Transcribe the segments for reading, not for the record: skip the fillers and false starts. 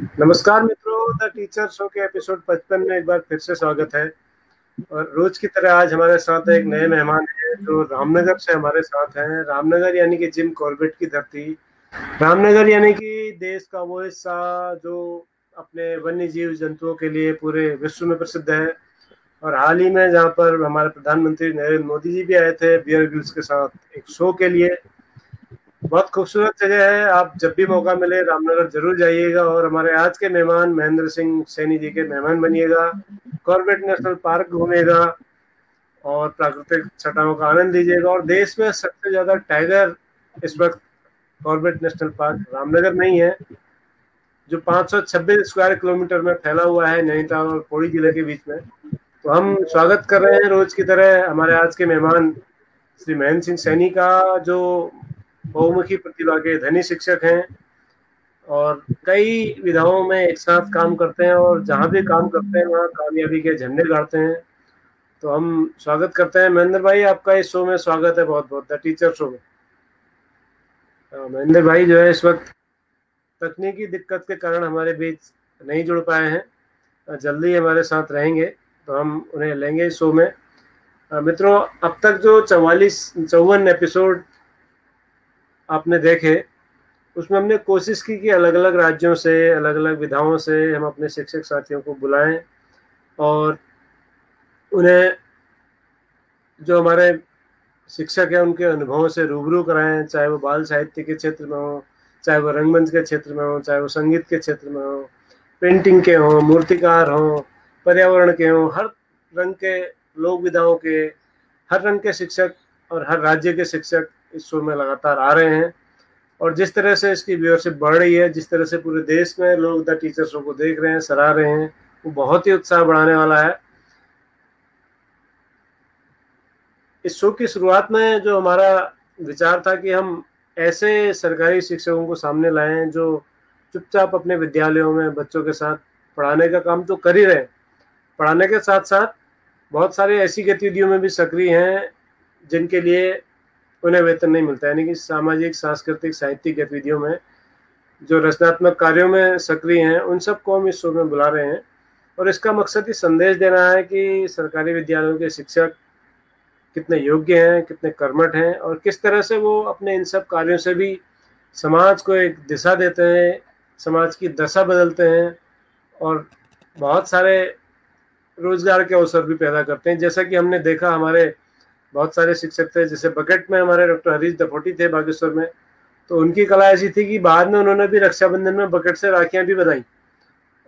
नमस्कार मित्रों, the teacher show के एपिसोड 55 में एक बार फिर से स्वागत है। और रोज की तरह आज हमारे साथ एक नए मेहमान हैं जो रामनगर से हमारे साथ हैं। रामनगर यानी कि जिम कॉर्बेट की धरती, रामनगर यानी कि देश का वो हिस्सा जो अपने वन्य जीव जंतुओं के लिए पूरे विश्व में प्रसिद्ध है। और हाल ही में जहाँ पर हमारे प्रधानमंत्री नरेंद्र मोदी जी भी आए थे बियर ग्रिल्स के साथ एक शो के लिए। बहुत खूबसूरत जगह है, आप जब भी मौका मिले रामनगर जरूर जाइएगा और हमारे आज के मेहमान महेंद्र सिंह सैनी जी के मेहमान बनिएगा। कॉर्बेट नेशनल पार्क घूमेगा और प्राकृतिक छटाओं का आनंद लीजिएगा। और देश में सबसे ज्यादा टाइगर इस वक्त कॉर्बेट नेशनल पार्क रामनगर में ही है, जो 526 स्क्वायर किलोमीटर में फैला हुआ है नैनीताल और पौड़ी जिले के बीच में। तो हम स्वागत कर रहे हैं रोज की तरह हमारे आज के मेहमान श्री महेंद्र सिंह सैनी का, जो बहुमुखी प्रतिभा के धनी शिक्षक हैं और कई विधाओं में एक साथ काम करते हैं और जहां भी काम करते हैं वहां कामयाबी के झंडे गाड़ते हैं। तो हम स्वागत करते हैं महेंद्र भाई, आपका इस शो में स्वागत है, बहुत बहुत, द टीचर शो में। महेंद्र भाई जो है इस वक्त तकनीकी दिक्कत के कारण हमारे बीच नहीं जुड़ पाए हैं, जल्दी हमारे साथ रहेंगे तो हम उन्हें लेंगे इस शो में। मित्रों, अब तक जो 54 एपिसोड आपने देखे उसमें हमने कोशिश की कि अलग अलग राज्यों से अलग अलग विधाओं से हम अपने शिक्षक साथियों को बुलाएं और उन्हें जो हमारे शिक्षक हैं उनके अनुभवों से रूबरू कराएं, चाहे वो बाल साहित्य के क्षेत्र में हो, चाहे वो रंगमंच के क्षेत्र में हो, चाहे वो संगीत के क्षेत्र में हो, पेंटिंग के हों, मूर्तिकार हों, पर्यावरण के हों, हर रंग के लोक विधाओं के, हर रंग के शिक्षक और हर राज्य के शिक्षक इस शो में लगातार आ रहे हैं। और जिस तरह से इसकी व्यूअरशिप बढ़ रही है, जिस तरह से पूरे देश में लोग द टीचर शो को देख रहे हैं, सराह रहे हैं, वो बहुत ही उत्साह बढ़ाने वाला है। इस शो की शुरुआत में जो हमारा विचार था कि हम ऐसे सरकारी शिक्षकों को सामने लाएं जो चुपचाप अपने विद्यालयों में बच्चों के साथ पढ़ाने का काम तो कर ही रहे, पढ़ाने के साथ साथ बहुत सारे ऐसी गतिविधियों में भी सक्रिय हैं जिनके लिए उन्हें वेतन नहीं मिलता, यानी कि सामाजिक, सांस्कृतिक, साहित्यिक गतिविधियों में जो रचनात्मक कार्यों में सक्रिय हैं, उन सबको हम इस शो में बुला रहे हैं। और इसका मकसद ही संदेश देना है कि सरकारी विद्यालयों के शिक्षक कितने योग्य हैं, कितने कर्मठ हैं और किस तरह से वो अपने इन सब कार्यों से भी समाज को एक दिशा देते हैं, समाज की दशा बदलते हैं और बहुत सारे रोजगार के अवसर भी पैदा करते हैं। जैसा कि हमने देखा, हमारे बहुत सारे शिक्षक थे, जैसे बकेट में हमारे डॉक्टर हरीश दफोटी थे बागेश्वर में, तो उनकी कला ऐसी थी कि बाद में उन्होंने भी रक्षाबंधन में बकेट से राखियां भी बनाई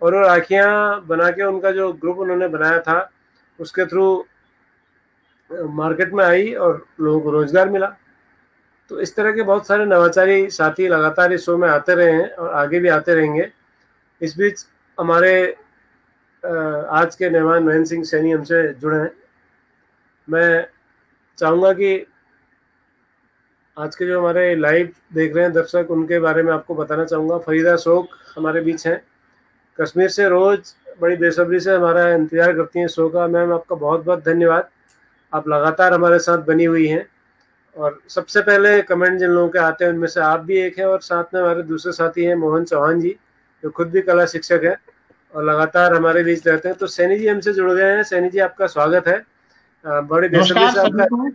और वो राखियां बना के उनका जो ग्रुप उन्होंने बनाया था उसके थ्रू मार्केट में आई और लोगों को रोजगार मिला। तो इस तरह के बहुत सारे नवाचारी साथी लगातार इस शो में आते रहे हैं और आगे भी आते रहेंगे। इस बीच हमारे आज के मेहमान महेंद्र सिंह सैनी हमसे जुड़े हैं। मैं चाहूँगा कि आज के जो हमारे लाइव देख रहे हैं दर्शक, उनके बारे में आपको बताना चाहूँगा। फरीदा शोक हमारे बीच हैं, कश्मीर से, रोज बड़ी बेसब्री से हमारा इंतजार करती हैं शो का। मैम, आपका बहुत बहुत धन्यवाद, आप लगातार हमारे साथ बनी हुई हैं। और सबसे पहले कमेंट जिन लोगों के आते हैं उनमें से आप भी एक हैं और साथ में हमारे दूसरे साथी हैं मोहन चौहान जी, जो खुद भी कला शिक्षक है और लगातार हमारे बीच रहते हैं। तो सैनी जी हमसे जुड़ गए हैं। सैनी जी, आपका स्वागत है। बड़ी बेसब्री से आपका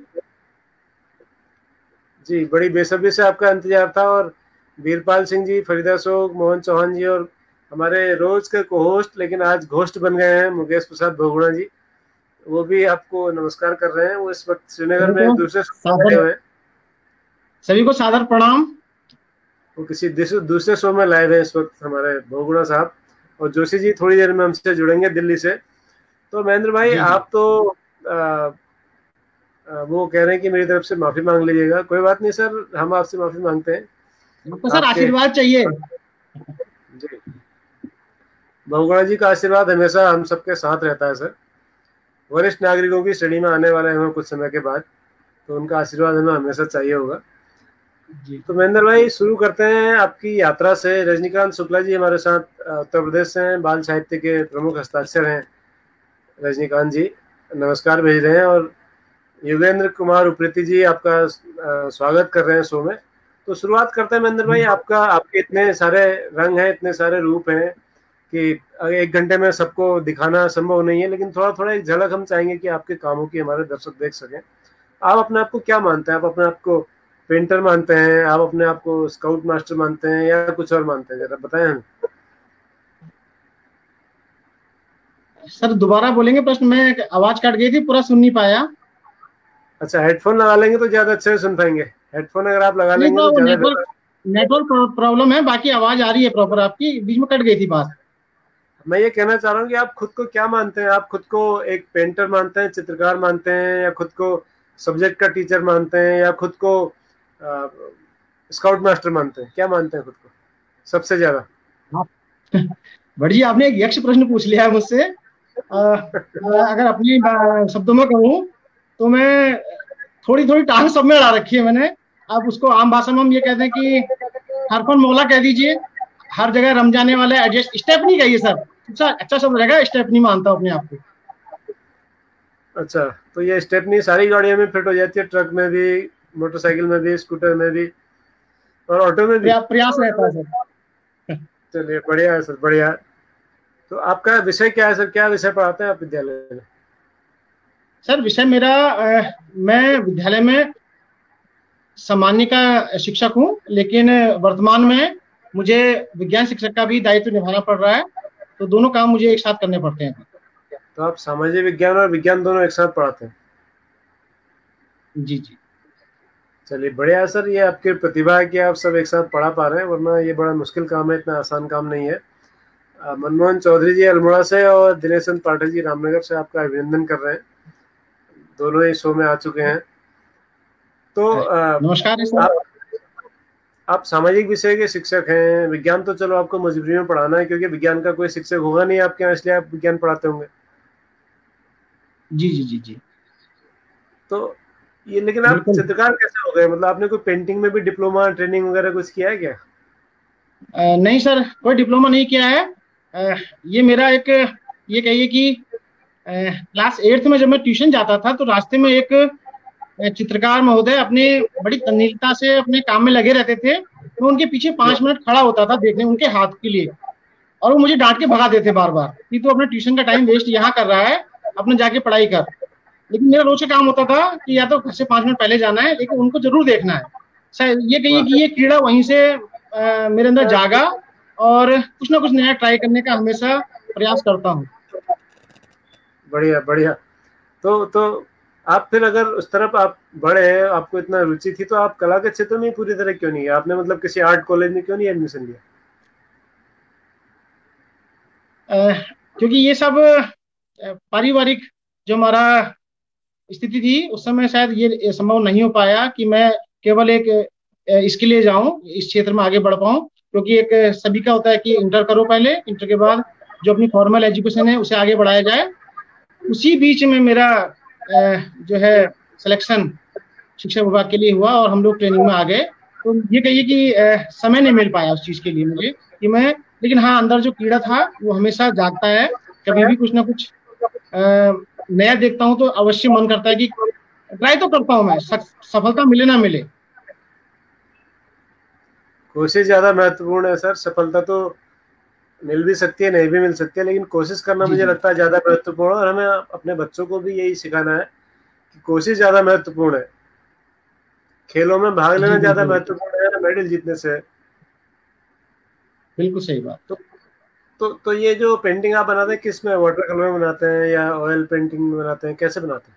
जी, बड़ी बेसब्री से आपका इंतजार था। और वीरपाल सिंह जी, फरीदा शोक, मोहन चौहान जी और हमारे रोज के को होस्ट लेकिन आज घोस्ट बन गए हैं मुकेश प्रसाद भोगुणा जी, वो भी आपको नमस्कार कर रहे हैं। वो इस वक्त श्रीनगर में दूसरे शो में हैं, सभी को सादर प्रणाम। वो किसी दूसरे शो में लाइव है इस वक्त हमारे भोगुणा साहब। और जोशी जी थोड़ी देर में हमसे जुड़ेंगे दिल्ली से। तो महेंद्र भाई, आप तो वो कह रहे हैं कि मेरी तरफ से माफी मांग लीजिएगा। कोई बात नहीं सर, हम आपसे माफी मांगते हैं। आपको सर आशीर्वाद चाहिए जी, भोगुणा जी का आशीर्वाद हमेशा हम सबके साथ रहता है सर। वरिष्ठ नागरिकों की श्रेणी में आने वाले हैं कुछ समय के बाद, तो उनका आशीर्वाद हमें हमेशा चाहिए होगा। तो महेंद्र भाई, शुरू करते हैं आपकी यात्रा से। रजनीकांत शुक्ला जी हमारे साथ उत्तर प्रदेश से हैं, बाल साहित्य के प्रमुख हस्ताक्षर हैं रजनीकांत जी, नमस्कार भेज रहे हैं। और युगेंद्र कुमार उप्रेती जी आपका स्वागत कर रहे हैं शो में। तो शुरुआत करते हैं महेंद्र भाई, आपके इतने सारे रंग हैं, इतने सारे रूप हैं, कि 1 घंटे में सबको दिखाना संभव नहीं है, लेकिन थोड़ा थोड़ा एक झलक हम चाहेंगे कि आपके कामों की हमारे दर्शक देख सकें। आप अपने आप को क्या मानते हैं? आप अपने आप को पेंटर मानते हैं, आप अपने आप को स्काउट मास्टर मानते हैं, या कुछ और मानते हैं? जरा बताएं हमें। सर दोबारा बोलेंगे प्रश्न, में आवाज कट गई थी, पूरा सुन नहीं पाया। अच्छा, हेडफोन लगा लेंगे तो ज्यादा अच्छे से सुन पाएंगे। हेडफोन अगर आप लगा नहीं लेंगे तो तो ज्यादा नेटवर्क नेटवर्क प्रॉब्लम है, बाकी आवाज आ रही है प्रॉपर आपकी, बीच में कट गई थी बात। मैं ये कहना चाह रहा हूँ कि आप खुद को क्या मानते हैं? आप खुद को एक पेंटर मानते हैं, चित्रकार मानते हैं, या खुद को सब्जेक्ट का टीचर मानते हैं, या खुद को स्काउट मास्टर मानते हैं? क्या मानते हैं खुद को सबसे ज्यादा? बड़ी आपने एक यक्ष प्रश्न पूछ लिया है मुझसे। अगर अपनी शब्दों में कहूँ तो मैं थोड़ी थोड़ी टांग सब में अड़ा रखी है मैंने। आप उसको आम भाषा में हम ये कहते हैं कि हरफन मौला कह दीजिए, हर जगह रम जाने वाले एडजस्ट, स्टेपनी कहिए सर, अच्छा शब्द रहेगा, स्टेपनी मानता हूँ अपने आप को। अच्छा, तो ये स्टेपनी सारी गाड़ियों में फिट हो जाती है, ट्रक में भी, मोटरसाइकिल में भी, स्कूटर में भी, और ऑटो में भी? प्रयास रहता है सर। चलिए, बढ़िया है सर, बढ़िया। तो आपका विषय क्या है सर? क्या विषय पढ़ाते हैं आप विद्यालय में? सर विषय मेरा मैं विद्यालय में सामान्य का शिक्षक हूँ, लेकिन वर्तमान में मुझे विज्ञान शिक्षक का भी दायित्व निभाना पड़ रहा है, तो दोनों काम मुझे एक साथ करने पड़ते हैं। तो आप सामाजिक विज्ञान और विज्ञान दोनों एक साथ पढ़ाते हैं? जी जी। चलिए, बढ़िया है सर। ये आपकी प्रतिभा है कि आप सब एक साथ पढ़ा पा रहे हैं, वरना ये बड़ा मुश्किल काम है, इतना आसान काम नहीं है। मनमोहन चौधरी जी अल्मोड़ा से और दिनेश चंद पाठक जी रामनगर से आपका अभिनंदन कर रहे हैं, दोनों ही शो में आ चुके हैं। तो नमस्कार सर। आप सामाजिक विषय के शिक्षक हैं। विज्ञान तो चलो आपको मजबूरी में पढ़ाना है, क्योंकि विज्ञान का कोई शिक्षक होगा नहीं आपके यहाँ, इसलिए आप विज्ञान पढ़ाते होंगे। जी जी जी जी। तो ये, लेकिन आप चित्रकार कैसे हो गए? मतलब आपने कोई पेंटिंग में भी डिप्लोमा ट्रेनिंग वगैरह कुछ किया है क्या? नहीं सर, कोई डिप्लोमा नहीं किया है। ये मेरा एक, ये कहिए कि क्लास 8th में जब मैं ट्यूशन जाता था तो रास्ते में एक चित्रकार महोदय अपने बड़ी तन्मयता से अपने काम में लगे रहते थे। मैं उनके पीछे 5 मिनट खड़ा होता था देखने उनके हाथ के लिए, और वो मुझे डांट के भगा देते बार बार कि तू अपने ट्यूशन का टाइम वेस्ट यहाँ कर रहा है, अपने जाके पढ़ाई कर। लेकिन मेरा रोज का काम होता था कि या तो घर से 5 मिनट पहले जाना है, लेकिन उनको जरूर देखना है। शायद ये कहिए कि ये कीड़ा वहीं से मेरे अंदर जागा, और कुछ ना कुछ नया ट्राई करने का हमेशा प्रयास करता हूँ। बढ़िया बढ़िया। तो आप फिर अगर उस तरफ आप बढ़े, आपको इतना रुचि थी, तो आप कला के क्षेत्र में पूरी तरह क्यों नहीं है? आपने मतलब किसी आर्ट कॉलेज में क्यों नहीं एडमिशन लिया? क्योंकि ये सब पारिवारिक जो हमारा स्थिति थी उस समय, शायद ये संभव नहीं हो पाया कि मैं केवल एक इसके लिए जाऊं, इस क्षेत्र में आगे बढ़ पाऊं। क्योंकि एक सभी का होता है कि इंटर करो, पहले इंटर के बाद जो अपनी फॉर्मल एजुकेशन है उसे आगे बढ़ाया जाए। उसी बीच में मेरा जो है सिलेक्शन शिक्षा विभाग के लिए हुआ और हम लोग ट्रेनिंग में आ गए। तो ये कहिए कि समय नहीं मिल पाया उस चीज के लिए मुझे कि मैं, लेकिन हाँ अंदर जो कीड़ा था वो हमेशा जागता है। कभी भी कुछ ना कुछ नया देखता हूँ तो अवश्य मन करता है कि ट्राई तो करता हूँ मैं, सफलता मिले ना मिले। कोशिश ज्यादा महत्वपूर्ण है सर। सफलता तो मिल भी सकती है, नहीं भी मिल सकती है, लेकिन कोशिश करना मुझे लगता है ज्यादा महत्वपूर्ण है। और हमें अपने बच्चों को भी यही सिखाना है कि कोशिश ज्यादा महत्वपूर्ण है। खेलों में भाग लेना ज्यादा महत्वपूर्ण है मेडल जीतने से। बिल्कुल सही बात। तो ये जो पेंटिंग आप बनाते हैं, किस में, वाटर कलर में बनाते हैं या ऑयल पेंटिंग में बनाते हैं? कैसे बनाते हैं?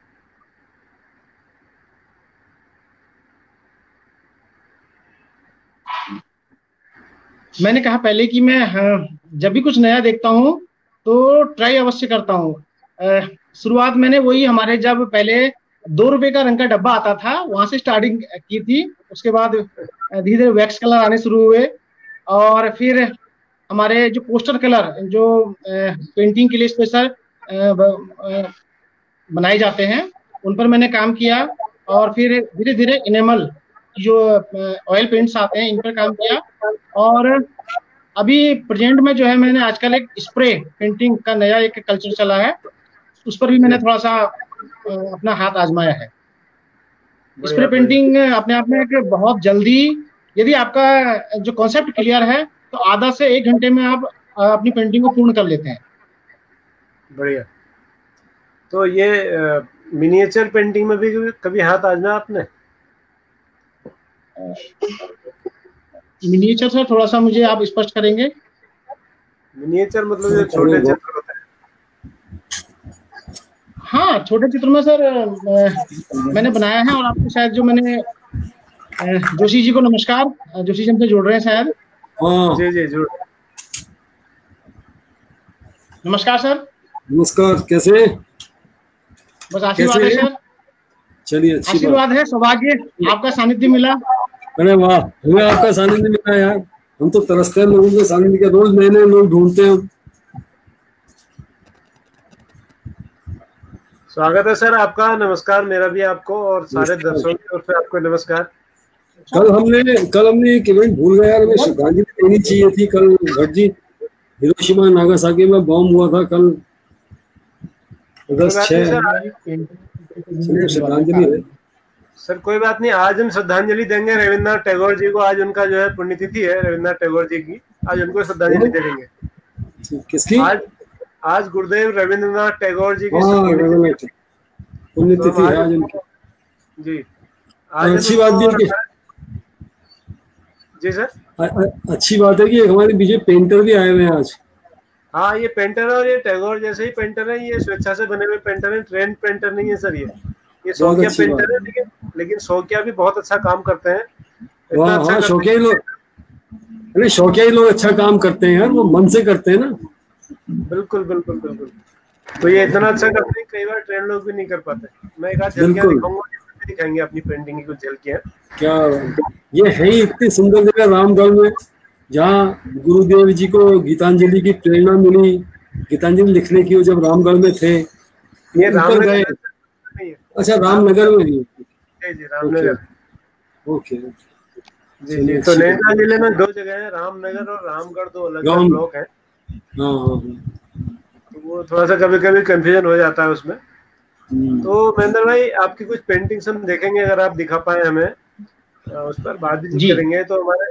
मैंने कहा पहले कि मैं जब भी कुछ नया देखता हूँ तो ट्राई अवश्य करता हूँ। शुरुआत मैंने वही हमारे जब पहले 2 रुपए का रंग का डब्बा आता था वहां से स्टार्टिंग की थी। उसके बाद धीरे धीरे वैक्स कलर आने शुरू हुए, और फिर हमारे जो पोस्टर कलर जो पेंटिंग के लिए स्पेशल बनाए जाते हैं उन पर मैंने काम किया। और फिर धीरे धीरे इनेमल जो ऑयल पेंट्स आते हैं इन पर काम किया। और अभी प्रेजेंट में जो है मैंने आजकल एक स्प्रे पेंटिंग का नया एक कल्चर चला है, उस पर भी मैंने थोड़ा सा अपना हाथ आजमाया है। स्प्रे पेंटिंग अपने आप में एक बहुत जल्दी, यदि आपका जो कॉन्सेप्ट क्लियर है तो आधा से 1 घंटे में आप अपनी पेंटिंग को पूर्ण कर लेते हैं। बढ़िया। तो ये मिनिएचर पेंटिंग में भी कभी हाथ आजमा आपने? मिनिएचर सर थोड़ा सा मुझे आप स्पष्ट करेंगे? मिनिएचर मतलब जो छोटे चित्र होते हैं। हाँ, छोटे चित्र में सर मैंने बनाया है, और आपको शायद जो मैंने जोशी जी को नमस्कार, जोशी जी हमसे जुड़ रहे हैं शायद। जी जी जुड़। नमस्कार सर। नमस्कार, कैसे? बस आशीर्वाद है सर। चलिए, अच्छी आशीर्वाद है, सौभाग्य, आपका सानिध्य मिला। अरे वाह, हमें आपका सानिध्य मिला यार। हम तो तरसते हैं लोगों के सानिध्य के, रोज नए नए लोग ढूंढते हैं। स्वागत है सर आपका। नमस्कार मेरा भी आपको, और सारे दर्शकों की ओर से आपको नमस्कार। कल हमने एक इवेंट भूल गए यार, हमें श्रद्धांजलि देनी चाहिए थी। कल भट्ट जी, हिरोशिमा नागासाकी में बॉम्ब हुआ था कल अगस्त 6। श्रद्धांजलि है सर। कोई बात नहीं, आज हम श्रद्धांजलि देंगे रविन्द्रनाथ टैगोर जी को। आज उनका जो है पुण्यतिथि है रविन्द्रनाथ टैगोर जी की। आज उनको श्रद्धांजलि दे देंगे। किसकी? आज गुरुदेव रविन्द्रनाथ टैगोर जी की पुण्यतिथि है आज उनकी। जी आज अच्छी बात भी है। जी सर, अच्छी बात है कि हमारे बीच पेंटर भी आए हुए हैं आज। हाँ, ये पेंटर है, और ये टैगोर जैसे ही पेंटर है। ये स्वेच्छा से बने हुए पेंटर है, ट्रेंड पेंटर नहीं है सर। ये शौकिया पेंटर है, लेकिन शौकिया भी बहुत अच्छा काम करते हैं। हाँ, शौकिया ही लोग, अरे शौकिया ही लोग अच्छा काम करते हैं यार, वो मन से करते हैं ना। बिल्कुल बिल्कुल बिल्कुल। तो ये इतना अच्छा करते हैं, कई बार ट्रेंड लोग भी नहीं कर पाते। मैं एक आध झलकियां दिखाऊंगा, दिखाएंगे अपनी पेंटिंग की कुछ झलकियां। क्या ये है ही इतनी सुंदर जगह रामगढ़ में, जहाँ गुरुदेव जी को गीतांजलि की प्रेरणा मिली, गीतांजलि लिखने की, जब रामगढ़ में थे। ये रामनगर? अच्छा, रामनगर में ही। जी रामनगर। ओके जी जी। तो नैनीताल जिले में 2 जगह है, रामनगर और रामगढ़, 2 अलग ब्लॉक है। तो वो थोड़ा सा कभी कभी कंफ्यूजन हो जाता है उसमें। तो महेंद्र भाई, आपकी कुछ पेंटिंग्स हम देखेंगे, अगर आप दिखा पाए हमें, उस पर बात भी करेंगे। तो हमारे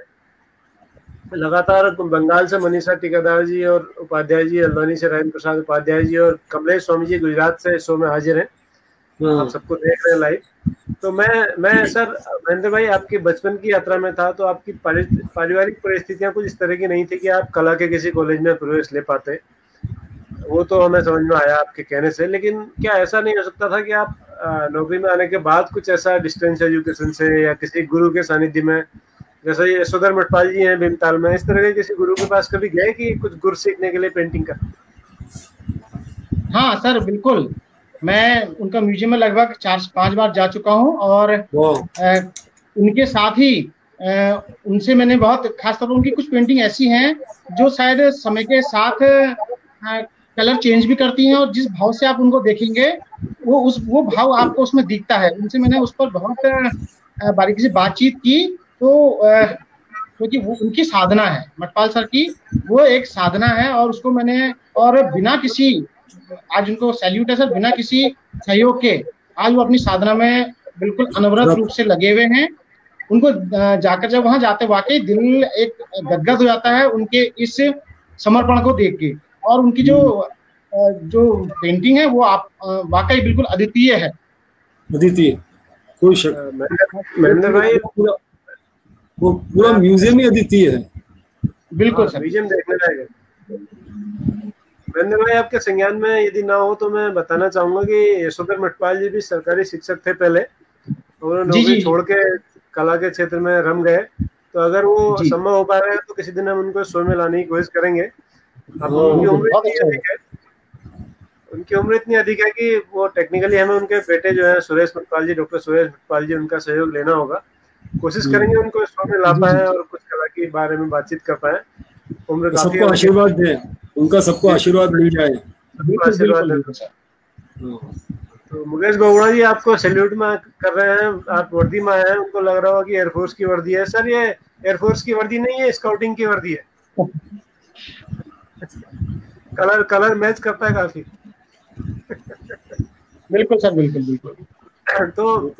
लगातार बंगाल से मनीषा टिकादार जी और उपाध्याय जी, हल्द्वानी से राजेंद्र प्रसाद उपाध्याय जी और कमलेश स्वामी जी गुजरात से शो में हाजिर हैं। आप सबको देख रहे हैं लाइव। तो मैं सर महेंद्र भाई, आपकी बचपन की यात्रा में था, तो आपकी पारिवारिक परिस्थितियां कुछ इस तरह की नहीं थी कि आप कला के किसी कॉलेज में प्रवेश ले पाते। वो तो हमें समझ में आया आपके कहने से, लेकिन क्या ऐसा नहीं हो सकता था कि आप नौकरी में आने के बाद कुछ ऐसा डिस्टेंस एजुकेशन से या किसी गुरु के सानिध्य में, जैसे ये यशोधर मठपाल जी हैं भीमताल में, इस तरह के किसी गुरु के पास कभी गए कि कुछ गुर सीखने के लिए पेंटिंग का? हाँ सर, बिल्कुल। मैं उनका म्यूजियम में लगभग 4-5 बार जा चुका हूँ, और उनके साथ ही उनसे मैंने बहुत खासतौर पर उनकी कुछ पेंटिंग ऐसी हैं जो शायद समय के साथ कलर चेंज भी करती हैं, और जिस भाव से आप उनको देखेंगे वो भाव आपको उसमें दिखता है। उनसे मैंने उस पर बहुत बारीकी से बातचीत की। तो क्योंकि वो उनकी साधना है, मठपाल सर की वो एक साधना है, और उसको मैंने, और बिना किसी, आज उनको सैल्यूट है सर, बिना किसी सहयोग के आज वो अपनी साधना में बिल्कुल अनवरत रूप से लगे हुए हैं। उनको जाकर जब वहां जाते, वाकई दिल एक गदगद हो जाता है उनके इस समर्पण को देख के। और उनकी जो पेंटिंग है वो आप वाकई बिल्कुल अद्वितीय है। अद्वितीय, कोई शक। महेंद्र भाई, वो पूरा म्यूजियम ही अद्वितीय है। बिल्कुल सर, म्यूजियम देखने लायक है। महेंद्र भाई, आपके संज्ञान में यदि ना हो तो मैं बताना चाहूंगा कि यशोधर मठपाल जी भी सरकारी शिक्षक थे पहले, उन्होंने नौकरी छोड़ के कला के क्षेत्र में रम गए। तो अगर वो संभव हो पा रहा है तो किसी दिन हम उनको शो में लाने की कोशिश करेंगे। अब उनकी उम्र इतनी अधिक है कि वो टेक्निकली हमें उनके बेटे जो है सुरेश मठपाल जी, डॉक्टर सुरेश मठपाल जी, उनका सहयोग लेना होगा। कोशिश करेंगे उनको शो में ला पाए और कुछ कला के बारे में बातचीत कर पाए। उम्र काफी, सबको आशीर्वाद दें, उनका सबको आशीर्वाद मिल जाए। आशीर्वाद। तो मुकेश बहुगुणा जी आपको सैल्यूट में कर रहे हैं, आप वर्दी में आए हैं, उनको लग रहा होगा कि एयरफोर्स की वर्दी है। सर, ये एयरफोर्स की वर्दी नहीं है, स्काउटिंग की वर्दी है। कलर मैच करता है काफी। बिल्कुल सर, बिल्कुल बिल्कुल। तो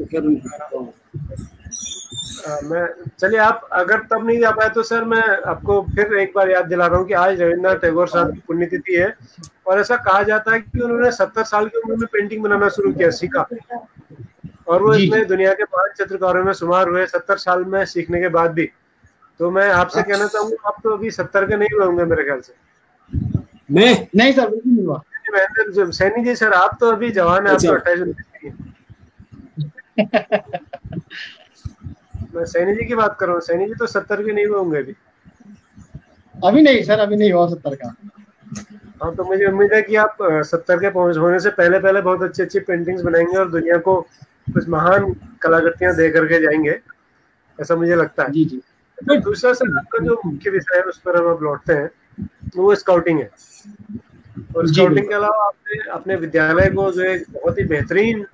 मैं चलिए, आप अगर तब नहीं जा पाए तो सर मैं आपको फिर एक बार याद दिला रहा हूँ कि आज रविन्द्रनाथ टैगोर साहब की पुण्यतिथि है, और ऐसा कहा जाता है कि उन्होंने 70 साल की उम्र में पेंटिंग बनाना शुरू किया, सीखा, और वो इतने दुनिया के 5 चित्रकारों में शुमार हुए 70 साल में सीखने के बाद भी। तो मैं आपसे कहना चाहूंगा, आप तो अभी 70 के नहीं हुए होंगे मेरे ख्याल से। नहीं सर, बिल्कुल नहीं हुआ। सैनी जी सर, आप तो अभी जवान है, आप तो 28 मैं सैनी जी की बात कर रहा हूँ। सैनी जी तो 70 के नहीं हुए होंगे अभी नहीं सर, अभी नहीं हुआ 70 का। हाँ, तो मुझे उम्मीद है कि आप 70 के होने से पहले पहले बहुत अच्छी अच्छी पेंटिंग्स बनाएंगे और दुनिया को कुछ महान कलाकृतियां दे करके जाएंगे, ऐसा मुझे लगता है। जी जी। तो दूसरा सर, आपका जो मुख्य विषय है उस पर हम अब लौटते हैं, वो स्काउटिंग है। और स्काउटिंग के अलावा आपने अपने विद्यालय को जो एक बहुत ही बेहतरीन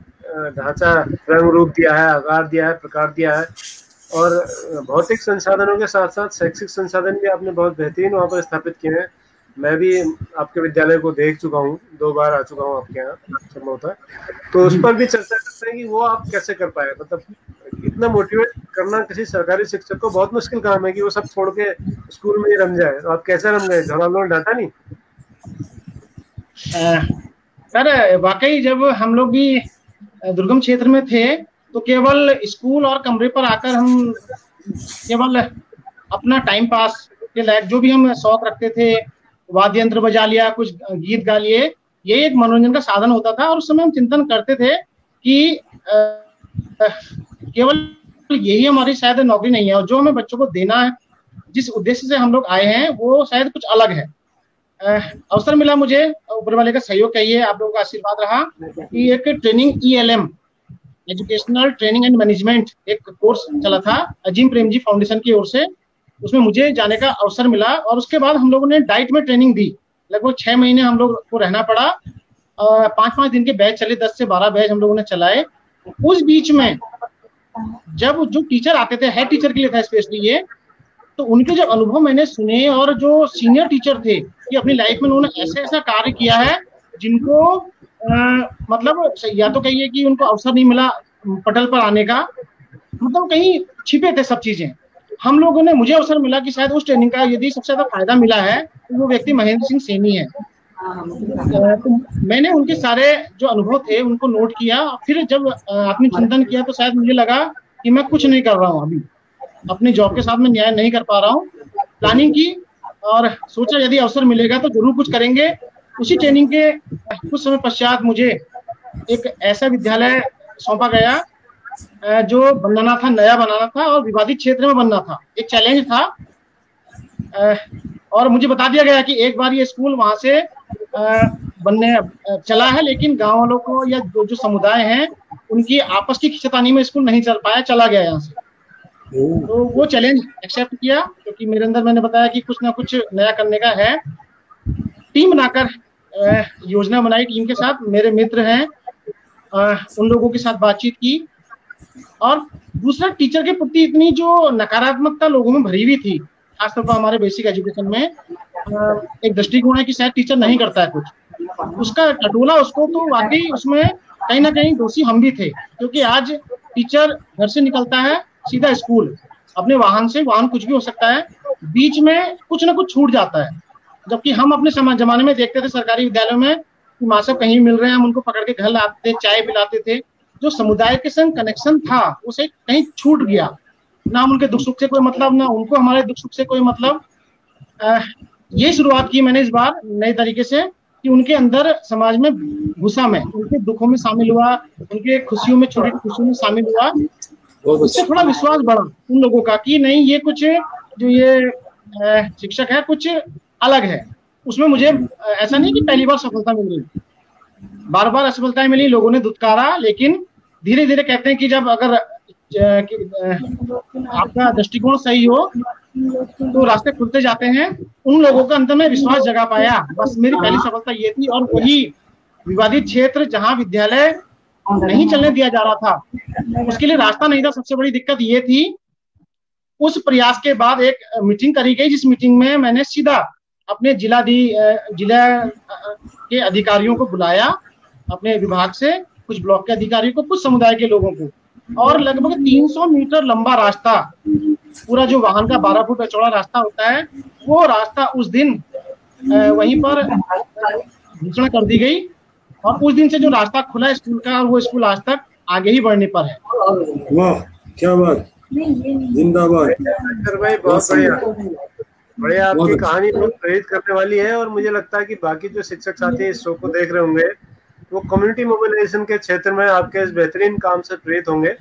ढांचा, रंग रूप दिया है, आकार दिया है, प्रकार दिया है, और भौतिक संसाधनों के साथ साथ शैक्षिक संसाधन भी आपने बहुत बेहतरीन वहाँ पर स्थापित किए हैं। मैं भी आपके विद्यालय को देख चुका हूँ, 2 बार आ चुका हूँ आपके यहाँ संभवतः, तो उस पर भी चर्चा करते हैं कि वो आप कैसे कर पाए। मतलब इतना मोटिवेट करना किसी सरकारी शिक्षक को बहुत मुश्किल काम है कि वो सब छोड़ के स्कूल में ही रम जाए। तो आप कैसे रम गए? घर वालों ने डांटा नहीं? सर वाकई जब हम लोग भी दुर्गम क्षेत्र में थे तो केवल स्कूल और कमरे पर आकर हम केवल अपना टाइम पास के लायक जो भी हम शौक रखते थे, वाद्य यंत्र बजा लिया, कुछ गीत गा लिए, ये एक मनोरंजन का साधन होता था। और उस समय हम चिंतन करते थे कि केवल यही हमारी शायद नौकरी नहीं है, और जो हमें बच्चों को देना है, जिस उद्देश्य से हम लोग आए हैं, वो शायद कुछ अलग है। अवसर मिला मुझे, ऊपर वाले का सहयोग कहिए, आप लोगों का आशीर्वाद रहा कि एक training ELM, educational training and management, एक कोर्स चला था अजीम प्रेमजी फाउंडेशन की ओर से, उसमें मुझे जाने का अवसर मिला। और उसके बाद हम लोगों ने डाइट में ट्रेनिंग दी, लगभग 6 महीने हम लोग को रहना पड़ा। 5-5 दिन के बैच चले, 10 से 12 बैच हम लोगों ने चलाए। उस बीच में जब जो टीचर आते थे, हेड टीचर के लिए था स्पेशली ये, तो उनके जब अनुभव मैंने सुने, और जो सीनियर टीचर थे कि अपनी लाइफ में उन्होंने ऐसा ऐसा कार्य किया है जिनको मतलब या तो कहिए कि उनको अवसर नहीं मिला पटल पर आने का, मतलब कहीं छिपे थे सब चीजें। हम लोगों ने, मुझे अवसर मिला कि शायद उस ट्रेनिंग का यदि सबसे ज्यादा फायदा मिला है तो वो व्यक्ति महेंद्र सिंह सैनी है। तो मैंने उनके सारे जो अनुभव थे उनको नोट किया। फिर जब आपने चिंतन किया तो शायद मुझे लगा कि मैं कुछ नहीं कर रहा हूँ, अभी अपनी जॉब के साथ में न्याय नहीं कर पा रहा हूँ। प्लानिंग की और सोचा यदि अवसर मिलेगा तो जरूर कुछ करेंगे। उसी ट्रेनिंग के कुछ समय पश्चात मुझे एक ऐसा विद्यालय सौंपा गया जो बनाना था, नया बनाना था और विवादित क्षेत्र में बनना था, एक चैलेंज था। और मुझे बता दिया गया कि एक बार ये स्कूल वहां से बनने चला है, लेकिन गांव वालों को या जो समुदाय हैं उनकी आपस की खिंचातानी में स्कूल नहीं चल पाया, चला गया यहाँ से। तो वो चैलेंज एक्सेप्ट किया, क्योंकि मेरे अंदर, मैंने बताया कि कुछ ना कुछ नया करने का है। टीम बनाकर योजना बनाई, टीम के साथ मेरे मित्र हैं, उन लोगों के साथ बातचीत की। और दूसरा, टीचर के प्रति इतनी जो नकारात्मकता लोगों में भरी हुई थी, खासतौर पर हमारे बेसिक एजुकेशन में एक दृष्टिकोण है कि शायद टीचर नहीं करता है कुछ, उसका टटोला उसको, तो वाकई उसमें कहीं ना कहीं दोषी हम भी थे। क्योंकि आज टीचर घर से निकलता है सीधा स्कूल, अपने वाहन से, वाहन कुछ भी हो सकता है, बीच में कुछ ना कुछ छूट जाता है। जबकि हम अपने जमाने में देखते थे सरकारी विद्यालयों में कि माँ साहब कहीं मिल रहे हैं, हम उनको पकड़ के घर लाते थे, चाय पिलाते थे। जो समुदाय के संग कनेक्शन था उसे कहीं छूट गया, ना हम उनके दुख सुख से कोई मतलब, ना उनको हमारे दुख सुख से कोई मतलब। ये शुरुआत की मैंने इस बार नए तरीके से कि उनके अंदर समाज में घुसा, मैं उनके दुखों में शामिल हुआ, उनके खुशियों में, छोटी खुशियों में शामिल हुआ। उससे थोड़ा विश्वास बढ़ा उन लोगों का कि नहीं, ये कुछ जो ये शिक्षक है कुछ अलग है। उसमें मुझे ऐसा नहीं कि पहली बार सफलता मिल रही, बार बार असफलताएं मिली, लोगों ने दुत्कारा, लेकिन धीरे धीरे कहते हैं कि जब अगर आपका दृष्टिकोण सही हो तो रास्ते खुलते जाते हैं। उन लोगों का अंदर में विश्वास जगा पाया, बस मेरी पहली सफलता ये थी। और वही विवादित क्षेत्र जहां विद्यालय नहीं चलने दिया जा रहा था, उसके लिए रास्ता नहीं था। सबसे बड़ी दिक्कत ये थी। उस प्रयास के बाद एक मीटिंग करी गई, जिस मीटिंग में मैंने सीधा अपने जिला के अधिकारियों को बुलाया, अपने विभाग से कुछ ब्लॉक के अधिकारियों को, कुछ समुदाय के लोगों को, और लगभग 300 मीटर लंबा रास्ता, पूरा जो वाहन का 12 फुट चौड़ा रास्ता होता है, वो रास्ता उस दिन वहीं पर घोषणा कर दी गई। और उस दिन से जो रास्ता खुला स्कूल का, वो स्कूल आज तक आगे ही बढ़ने पर है। वाह, क्या बात, जिंदाबाद भाई, बहुत बढ़िया आपकी कहानी बहुत प्रेरित करने वाली है। और मुझे लगता है कि बाकी जो शिक्षक साथी इस शो को देख रहे होंगे वो कम्युनिटी मोबिलाइजेशन के क्षेत्र में आपके इस बेहतरीन काम से प्रेरित होंगे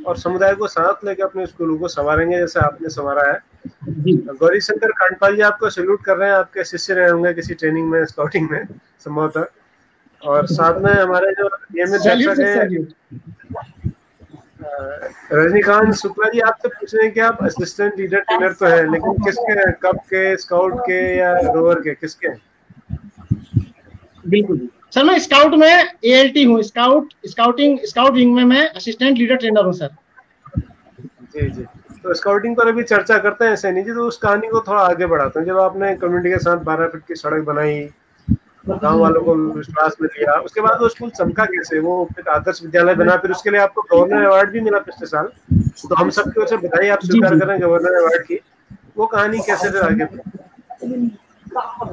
और समुदाय को साथ लेकर अपने स्कूलों को संवारेंगे जैसे आपने संवारा है। गौरी शंकर कांडपाल जी आपको सैल्यूट कर रहे हैं, आपके शिष्य रहे होंगे किसी ट्रेनिंग में, स्काउटिंग में संभवतः। और साथ में हमारे जो नियमित दर्शक है रजनीकांत शुक्ला जी, आपसे पूछ रहे हैं कि आप असिस्टेंट लीडर ट्रेनर तो है, लेकिन किसके, कब के, स्काउट के या रोवर के, किसके? बिल्कुल सर, मैं स्काउट में ALT हूँ, स्काउट विंग में मैं असिस्टेंट लीडर ट्रेनर हूँ सर। जी जी, तो स्काउटिंग पर अभी चर्चा करते हैं सैनी जी, तो उस कहानी को थोड़ा आगे बढ़ाते हैं। जब आपने कम्युनिटी के साथ 12 फीट की सड़क बनाई, गांव वालों को विश्वास में लिया, उसके बाद वो स्कूल चमका कैसे, वो एक आदर्श विद्यालय बना, फिर उसके लिए आपको गवर्नर अवार्ड भी मिला पिछले साल, तो हम सबकी ओर से बधाई, आप स्वीकार करें गवर्नर अवार्ड की। वो कहानी कैसे फिर आगे बढ़ी?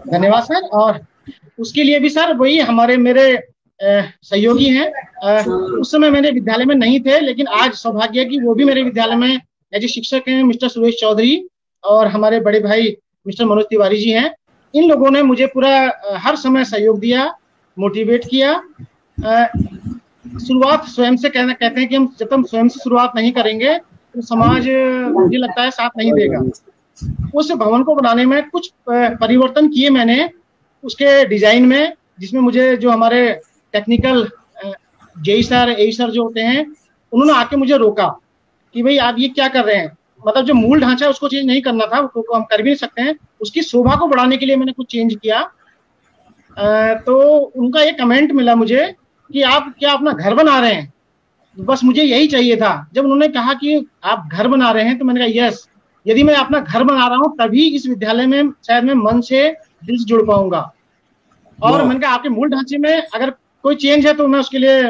धन्यवाद सर। और उसके लिए भी सर वही हमारे मेरे सहयोगी हैं। उस समय मेरे विद्यालय में नहीं थे, लेकिन आज सौभाग्य है कि वो भी मेरे विद्यालय में एज शिक्षक हैं, मिस्टर सुरेश चौधरी और हमारे बड़े भाई मिस्टर मनोज तिवारी जी हैं। इन लोगों ने मुझे पूरा हर समय सहयोग दिया, मोटिवेट किया। शुरुआत स्वयं से कहते हैं कि हम जब हम स्वयं से शुरुआत नहीं करेंगे तो समाज, मुझे लगता है, साथ नहीं देगा। उस भवन को बनाने में कुछ परिवर्तन किए मैंने उसके डिजाइन में, जिसमें मुझे जो हमारे टेक्निकल जेई सर, एई सर जो होते हैं, उन्होंने आके मुझे रोका कि भाई आप ये क्या कर रहे हैं। मतलब जो मूल ढांचा है उसको चेंज नहीं करना था, तो हम कर भी नहीं सकते हैं, उसकी शोभा को बढ़ाने के लिए मैंने कुछ चेंज किया। तो उनका ये कमेंट मिला मुझे कि आप क्या अपना घर बना रहे हैं, बस मुझे यही चाहिए था। जब उन्होंने कहा कि आप घर बना रहे हैं, तो मैंने कहा यस, यदि मैं अपना घर बना रहा हूँ तभी इस विद्यालय में शायद मैं मन से, दिल से जुड़ पाऊंगा। और मैंने कहा आपके मूल ढांचे में अगर कोई चेंज है तो मैं उसके लिए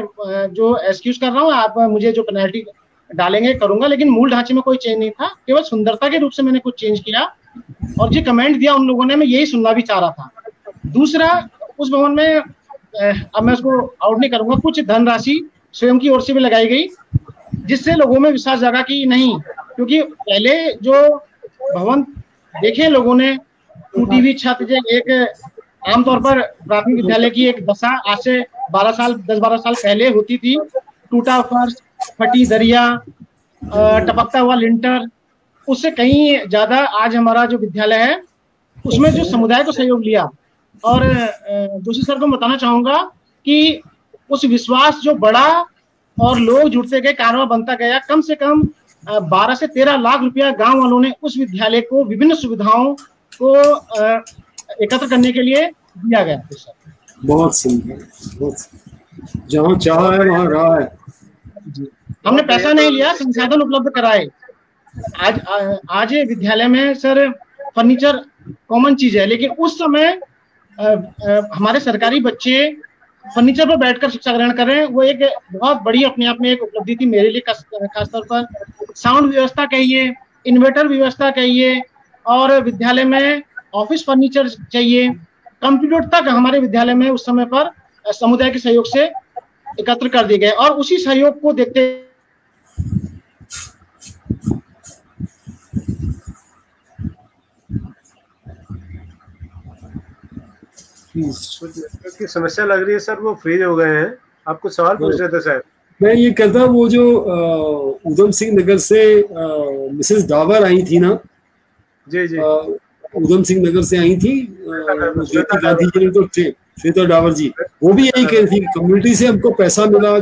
जो एक्सक्यूज कर रहा हूँ, आप मुझे जो पेनल्टी डालेंगे करूंगा, लेकिन मूल ढांचे में कोई चेंज नहीं था, केवल सुंदरता के रूप से मैंने कुछ चेंज किया। और जो कमेंट दिया उन लोगों ने, मैं यही सुनना भी चाह रहा था। दूसरा, उस भवन में अब मैं उसको आउट नहीं करूंगा, कुछ धनराशि स्वयं की ओर से भी लगाई गई, जिससे लोगों में विश्वास जागा कि नहीं, क्योंकि पहले जो भवन देखे लोगों ने, टूटी हुई छत, एक आमतौर पर प्राथमिक विद्यालय की एक दशा आज से 10-12 साल पहले होती थी, टूटा फर्श, फटी दरिया, टपकता हुआ लिंटर, उससे कहीं ज्यादा आज हमारा जो विद्यालय है उसमें जो समुदाय को सहयोग लिया। और जोशी सर को बताना चाहूंगा कि उस विश्वास जो बढ़ा और लोग जुड़ते गए, कारवां बनता गया। कम से कम 12 से 13 लाख रुपया गांव वालों ने उस विद्यालय को विभिन्न सुविधाओं को एकत्र करने के लिए दिया गया। बहुत सुंदर, बहुत जहाँ चाहा है वहाँ रहा है। हमने पैसा नहीं लिया, संसाधन उपलब्ध कराए। आज विद्यालय में सर फर्नीचर कॉमन चीज है, लेकिन उस समय हमारे सरकारी बच्चे फर्नीचर पर बैठकर शिक्षा ग्रहण कर रहे हैं, वो एक बहुत बड़ी अपने आप में एक उपलब्धि थी मेरे लिए। खासतौर पर साउंड व्यवस्था कहिए, इन्वर्टर व्यवस्था कहिए, और विद्यालय में ऑफिस फर्नीचर चाहिए, कंप्यूटर तक हमारे विद्यालय में उस समय पर समुदाय के सहयोग से एकत्र कर दिए गए। और उसी सहयोग को देखते की समस्या लग रही है सर, वो फ्रीज हो गए हैं। आप कुछ सवाल पूछ रहे थे सर? मैं ये कहता, वो जो उधम सिंह नगर से मिसेस डावर आई थी ना, जी जी, उधम सिंह नगर से आई थी, श्वेता गांधी जी ने तो श्वेता डावर जी, वो भी यही कह रही थी, कम्युनिटी से हमको पैसा मिला,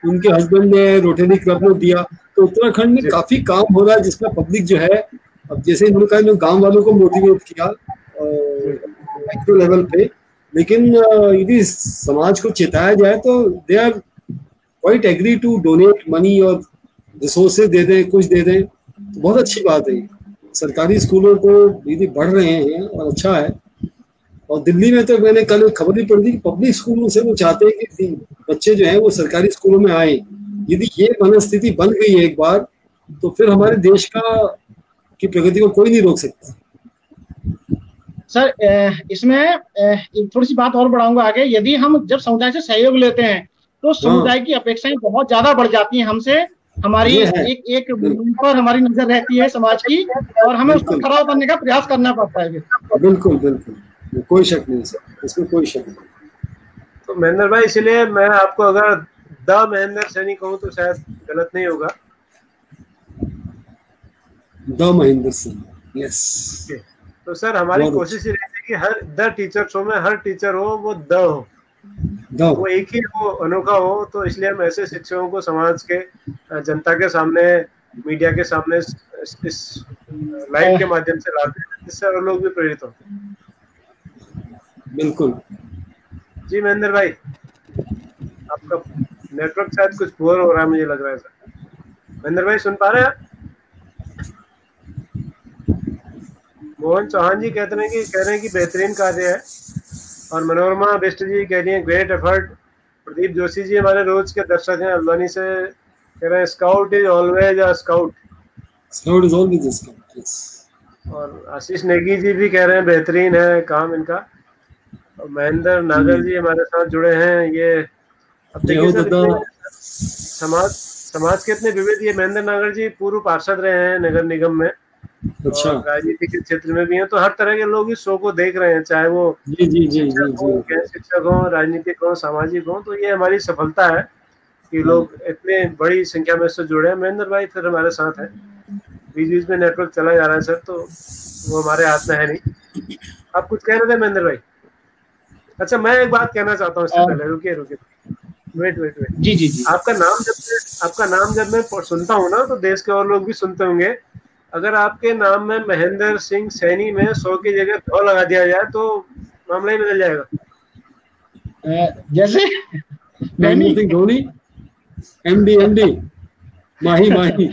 उनके हस्बैंड ने रोटरी क्लब में दिया। तो उत्तराखंड में काफी काम हो रहा है जिसका पब्लिक जो है, अब जैसे इन्होंने कहा, गाँव वालों को मोटिवेट किया माइक्रो लेवल पे, लेकिन यदि समाज को चेताया जाए तो they are quite agree to donate money और रिसोर्सेज दे दें, कुछ दे दें, तो बहुत अच्छी बात है। सरकारी स्कूलों को यदि बढ़ रहे हैं और अच्छा है। और दिल्ली में तो मैंने कल खबर भी पढ़ी थी कि पब्लिक स्कूलों से वो चाहते हैं कि बच्चे जो हैं वो सरकारी स्कूलों में आए, यदि ये मनस्थिति बन गई है एक बार, तो फिर हमारे देश की प्रगति को कोई नहीं रोक सकता। सर इसमें थोड़ी सी बात और बढ़ाऊंगा आगे। यदि हम जब समुदाय से सहयोग लेते हैं तो समुदाय की अपेक्षाएं बहुत ज्यादा बढ़ जाती हैं हमसे। हमारी एक पर हमारी नजर रहती है समाज की, और हमें उसको खड़ा उतरने का प्रयास करना पड़ता है। बिल्कुल बिल्कुल, कोई शक नहीं सर, इसमें कोई शक नहीं। तो महेंद्र भाई, इसलिए मैं आपको अगर द महेंद्र सैनी कहूँ तो शायद गलत नहीं होगा। The Mahendra Saini, yes. तो सर हमारी कोशिश ये रहती है कि हर द टीचर शो में हर टीचर हो वो द हो, वो एक ही हो, अनोखा हो। तो इसलिए हम ऐसे शिक्षकों को समाज के, जनता के सामने, मीडिया के सामने इस लाइव के माध्यम से लाते हैं, जिससे और लोग भी प्रेरित हो। बिल्कुल जी महेंद्र भाई, आपका नेटवर्क शायद कुछ पुअर हो रहा है, मुझे लग रहा है सर। महेंद्र भाई सुन पा रहे हैं? मोहन चौहान जी कह रहे हैं कि बेहतरीन कार्य है, और मनोरमा बेस्ट जी कह रही है ग्रेट एफर्ट। प्रदीप जोशी जी हमारे रोज के दर्शक हैं, अल्वानी से कह रहे हैं scout is always a scout, scout is always a scout, yes. और आशीष नेगी जी भी कह रहे हैं बेहतरीन है काम इनका। और महेंद्र नागर जी हमारे साथ जुड़े हैं। ये अब देखिए सर, समाज के इतने विविध, ये महेंद्र नागर जी पूर्व पार्षद रहे हैं नगर निगम में, अच्छा, राजनीति के क्षेत्र में भी हैं, तो हर तरह के लोग इस शो को देख रहे हैं, चाहे वो शिक्षक हो, राजनीतिक हो, सामाजिक हो। तो ये हमारी सफलता है कि लोग इतने बड़ी संख्या में इससे जुड़े हैं। महेंद्र भाई फिर हमारे साथ हैं, बीच बीच में नेटवर्क चला जा रहा है सर, तो वो हमारे हाथ में है नहीं। आप कुछ कह रहे थे महेंद्र भाई? अच्छा, मैं एक बात कहना चाहता हूँ इससे पहले, रुकिए वेट। जी। आपका नाम जब मैं सुनता हूँ ना, तो देश के और लोग भी सुनते होंगे। अगर आपके नाम में महेंद्र सिंह सैनी में 100 की जगह 2 लगा दिया जाए तो मामला ही बदल जाएगा। जैसे महेंद्र सिंह धोनी, एमडी माही महेंद्र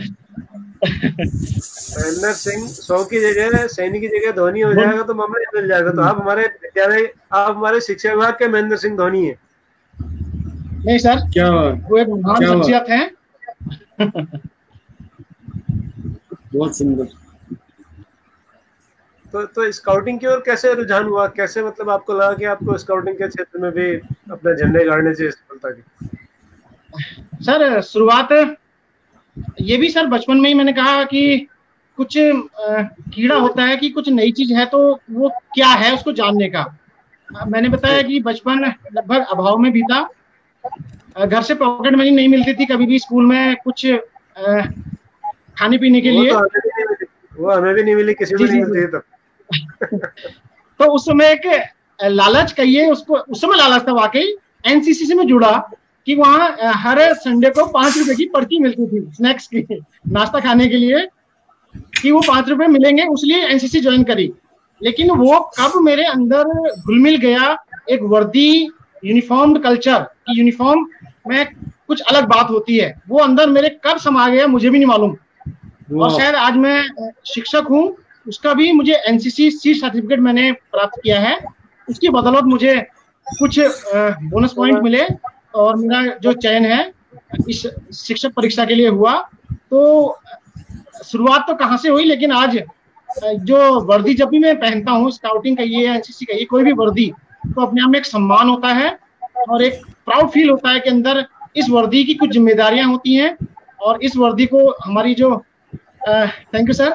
सिंह 100 की जगह सैनी की जगह धोनी हो जाएगा तो मामला ही बदल जाएगा। तो आप हमारे शिक्षा विभाग के महेंद्र सिंह धोनी है। नहीं सर, क्या वो एक महान शख्सियत है। बहुत सुंदर। तो स्काउटिंग की ओर कैसे रुझान हुआ? कैसे मतलब आपको लगा कि आपको स्काउटिंग के क्षेत्र में भी अपने झंडे गाड़ने चाहिए सफलता की? सर शुरुआत ये भी सर बचपन में ही मैंने कहा कि कुछ कीड़ा होता है कि कुछ नई चीज है तो वो क्या है उसको जानने का। मैंने बताया कि बचपन लगभग अभाव में बीता। घर से पॉकेट मनी नहीं मिलती थी कभी भी, स्कूल में कुछ खाने पीने के लिए वो हमें भी नहीं मिली, किसी को नहीं मिलती तब। तो उस समय एक लालच कहिए उसको, उस समय लालच था वाकई। एनसीसी से मैं जुड़ा कि वहाँ हर संडे को 5 रुपए की पर्ची मिलती थी स्नैक्स की, नाश्ता खाने के लिए, कि वो 5 रुपए मिलेंगे, उसलिए एनसीसी ज्वाइन करी। लेकिन वो कब मेरे अंदर घुल मिल गया एक वर्दी, यूनिफॉर्म कल्चर की, यूनिफॉर्म में कुछ अलग बात होती है, वो अंदर मेरे कब समा गया मुझे भी नहीं मालूम। और शायद आज मैं शिक्षक हूँ, उसका भी मुझे एनसीसी सी सर्टिफिकेट मैंने प्राप्त किया है। उसकी बदौलत मुझे कुछ बोनस पॉइंट मिले और मेरा जो चयन है इस शिक्षक परीक्षा के लिए हुआ। तो शुरुआत तो कहाँ से हुई, लेकिन आज जो वर्दी जब भी मैं पहनता हूँ, स्काउटिंग का ये, एनसीसी का ये, कोई भी वर्दी, तो अपने आप में एक सम्मान होता है और एक प्राउड फील होता है कि अंदर इस वर्दी की कुछ जिम्मेदारियां होती हैं। और इस वर्दी को हमारी जो थैंक यू सर,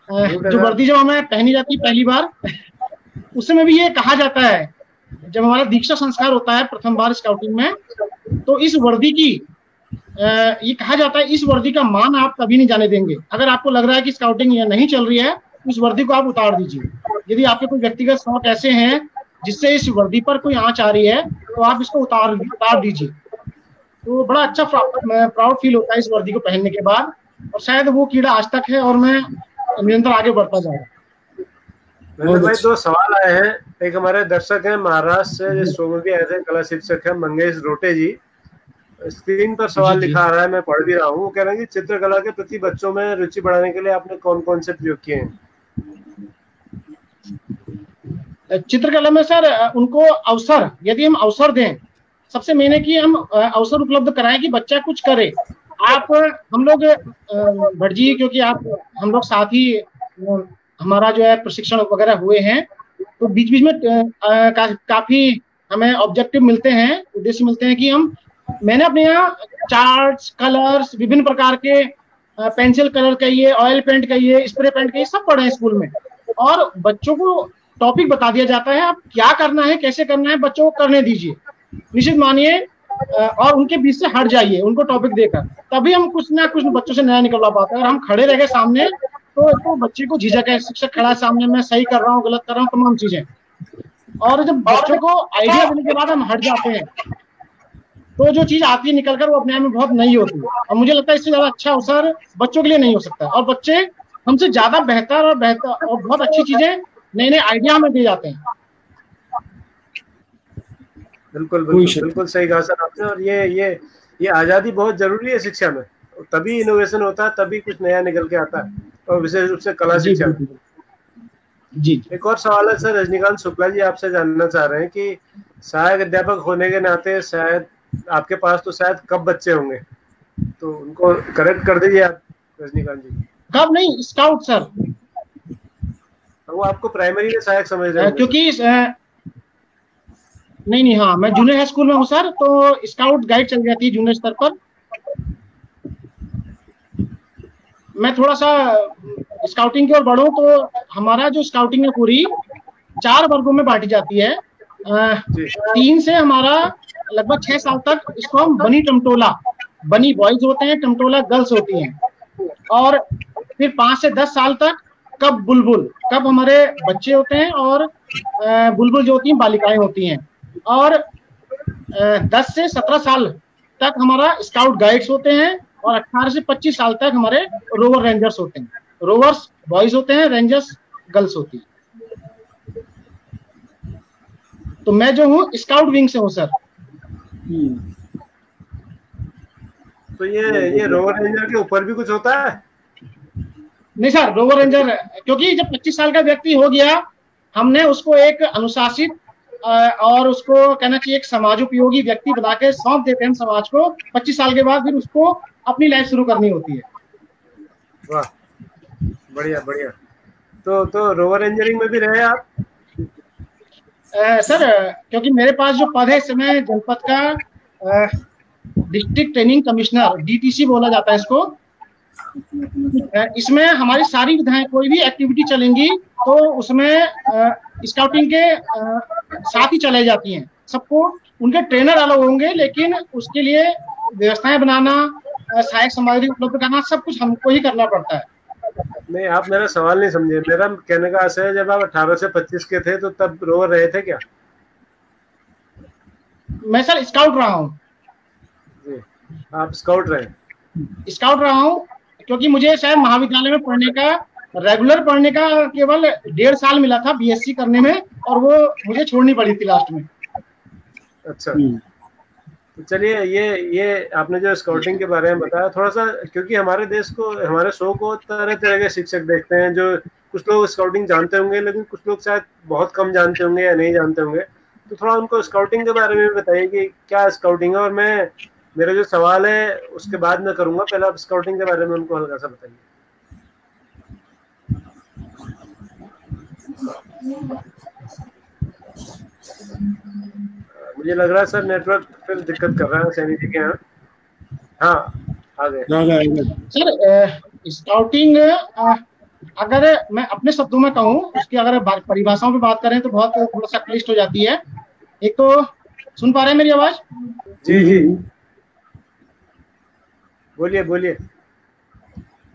जो वर्दी जब हमें पहनी जाती है पहली बार, उस समय भी ये कहा जाता है, जब हमारा दीक्षा संस्कार होता है प्रथम बार स्काउटिंग में, तो इस वर्दी की ये कहा जाता है, इस वर्दी का मान आप कभी नहीं जाने देंगे। अगर आपको लग रहा है कि स्काउटिंग यहाँ नहीं चल रही है, उस वर्दी को आप उतार दीजिए। यदि आपके कोई व्यक्तिगत शौक ऐसे हैं जिससे इस वर्दी पर कोई आंच आ रही है, तो आप इसको उतार दीजिए। तो बड़ा अच्छा प्राउड फील होता है इस वर्दी को पहनने के बाद, और शायद वो कीड़ा आज तक है और मैं निरंतर आगे बढ़ता जा रहा हूँ। भाई 2 सवाल आए हैं। एक हमारे दर्शक हैं महाराष्ट्र से, जिस शो में भी आए थे, कला शिक्षक है मंगेश रोटे जी। स्क्रीन पर सवाल लिखा आ रहा है, मैं पढ़ भी रहा हूँ। वो कह रहे हैं कि चित्रकला के प्रति बच्चों में रुचि बढ़ाने के लिए आपने कौन कौन से प्रयोग किए हैं? चित्रकला में सर उनको अवसर, यदि हम अवसर दें सबसे मेन है कि हम अवसर उपलब्ध कराएं कि बच्चा कुछ करे। आप हम लोग भट्ट जी, क्योंकि आप हम लोग साथ ही हमारा जो है प्रशिक्षण वगैरह हुए हैं, तो बीच बीच में काफी हमें ऑब्जेक्टिव मिलते हैं, उद्देश्य मिलते हैं कि मैंने अपने यहाँ चार्ट्स, कलर्स, विभिन्न प्रकार के पेंसिल कलर कहिए, ऑयल पेंट कहिए, स्प्रे पेंट कहिए, सब पढ़े हैं स्कूल में। और बच्चों को टॉपिक बता दिया जाता है, अब क्या करना है, कैसे करना है, बच्चों को करने दीजिए, निश्चित मानिए, और उनके बीच से हट जाइए उनको टॉपिक देकर, तभी हम कुछ ना कुछ बच्चों से नया निकलवा पाते हैं। अगर हम खड़े रह गए सामने तो बच्चे को झिझक है, शिक्षक खड़ा है सामने, मैं सही कर रहा हूँ, गलत कर रहा हूँ, तमाम चीजें। और जब बच्चों को आइडिया देने के बाद हम हट जाते हैं तो जो चीज आती है निकलकर वो अपने आप में बहुत नई होती है। और मुझे लगता है इससे ज्यादा अच्छा अवसर बच्चों के लिए नहीं हो सकता। और बच्चे हमसे ज्यादा बेहतर और बहुत अच्छी चीजें, नए नए आइडिया हमें दे जाते हैं। बिल्कुल बिल्कुल बिल्कुल सही कहा सर आपने। और ये आजादी बहुत जरूरी है शिक्षा में, तभी इनोवेशन होता है, तभी कुछ नया निकल के आता है, और विशेष रूप से कला शिक्षा में। जी। एक और सवाल है सर, रजनीकांत शुक्ला जी आपसे जानना चाह रहे हैं कि सहायक अध्यापक होने के नाते शायद आपके पास तो शायद कब बच्चे होंगे, तो उनको करेक्ट कर दीजिए आप रजनीकांत जी। कब नहीं, स्काउट सर। तो वो आपको प्राइमरी में सहायक समझ रहे हैं? क्योंकि नहीं, हाँ, मैं जूनियर हाई स्कूल में हूँ सर, तो स्काउट गाइड चल जाती है जूनियर स्तर पर। मैं थोड़ा सा स्काउटिंग की ओर बढ़ूं तो हमारा जो स्काउटिंग है पूरी 4 वर्गों में बांटी जाती है। 3 से हमारा लगभग 6 साल तक इसको हम बनी टमटोला, बनी बॉयज होते हैं, टमटोला गर्ल्स होती हैं। और फिर 5 से 10 साल तक कब बुलबुल, कब हमारे बच्चे होते हैं, और बुलबुल जो होती हैं बालिकाएं होती हैं। और 10 से 17 साल तक हमारा स्काउट गाइड्स होते हैं, और 18 से 25 साल तक हमारे रोवर रेंजर्स होते हैं। रोवर्स बॉयज होते हैं, रेंजर्स गर्ल्स होती है। तो मैं जो हूँ स्काउट विंग से हूँ सर। तो ये रोवर रेंजर के ऊपर भी कुछ होता है? नहीं सर, रोवर रेंजर क्योंकि जब 25 साल का व्यक्ति हो गया, हमने उसको एक अनुशासित और उसको कहना चाहिए एक समाजोपयोगी व्यक्ति बना के सौंप देते हैं समाज को। 25 साल के बाद फिर उसको अपनी लाइफ शुरू करनी होती है। वाह, बढ़िया बढ़िया। तो रोवर रेंजरिंग में भी रहे आप? सर क्योंकि मेरे पास जो पद है इस समय जनपद का डिस्ट्रिक्ट ट्रेनिंग कमिश्नर, डीटीसी बोला जाता है इसको। इसमें हमारी सारी विधाएं, कोई भी एक्टिविटी चलेंगी तो उसमें स्काउटिंग के साथ ही चलाई जाती हैं। सबको उनके ट्रेनर अलग होंगे, लेकिन उसके लिए व्यवस्थाएं बनाना, सहायक सामग्री उपलब्ध करना, सब कुछ हमको ही करना पड़ता है। नहीं, आप मेरा सवाल नहीं समझे। मेरा कहने का आशय है, जब आप 18 से 25 के थे तो तब रोवर रहे थे क्या? मैं सर स्काउट रहा हूँ। आप स्काउट रहे? स्काउट रहा हूँ क्योंकि मुझे शायद महाविद्यालय में पढ़ने का, रेगुलर पढ़ने का केवल 1.5 साल मिला था बीएससी करने में, और वो मुझे छोड़नी पड़ी थी लास्ट में। अच्छा, तो चलिए, ये आपने जो स्काउटिंग के बारे में बताया थोड़ा सा, क्योंकि हमारे देश को, हमारे शो को तरह तरह के शिक्षक देखते हैं। जो कुछ लोग स्काउटिंग जानते होंगे, लेकिन कुछ लोग शायद बहुत कम जानते होंगे या नहीं जानते होंगे। तो थोड़ा उनको स्काउटिंग के बारे में बताइए कि क्या स्काउटिंग है। और मेरा जो सवाल है उसके बाद मैं करूंगा, पहले आप स्काउटिंग के बारे में उनको हल्का सा बताइए। मुझे लग रहा है सर नेटवर्क फिर दिक्कत कर रहा है सैनी जी के यहाँ। हाँ, आ गए सर। स्काउटिंग अगर मैं अपने शब्दों में कहूँ, उसकी अगर परिभाषाओं पे बात करें तो बहुत थोड़ा सा क्लिष्ट हो जाती है। एक तो सुन पा रहे हैं मेरी आवाज? जी जी, बोलिए बोलिए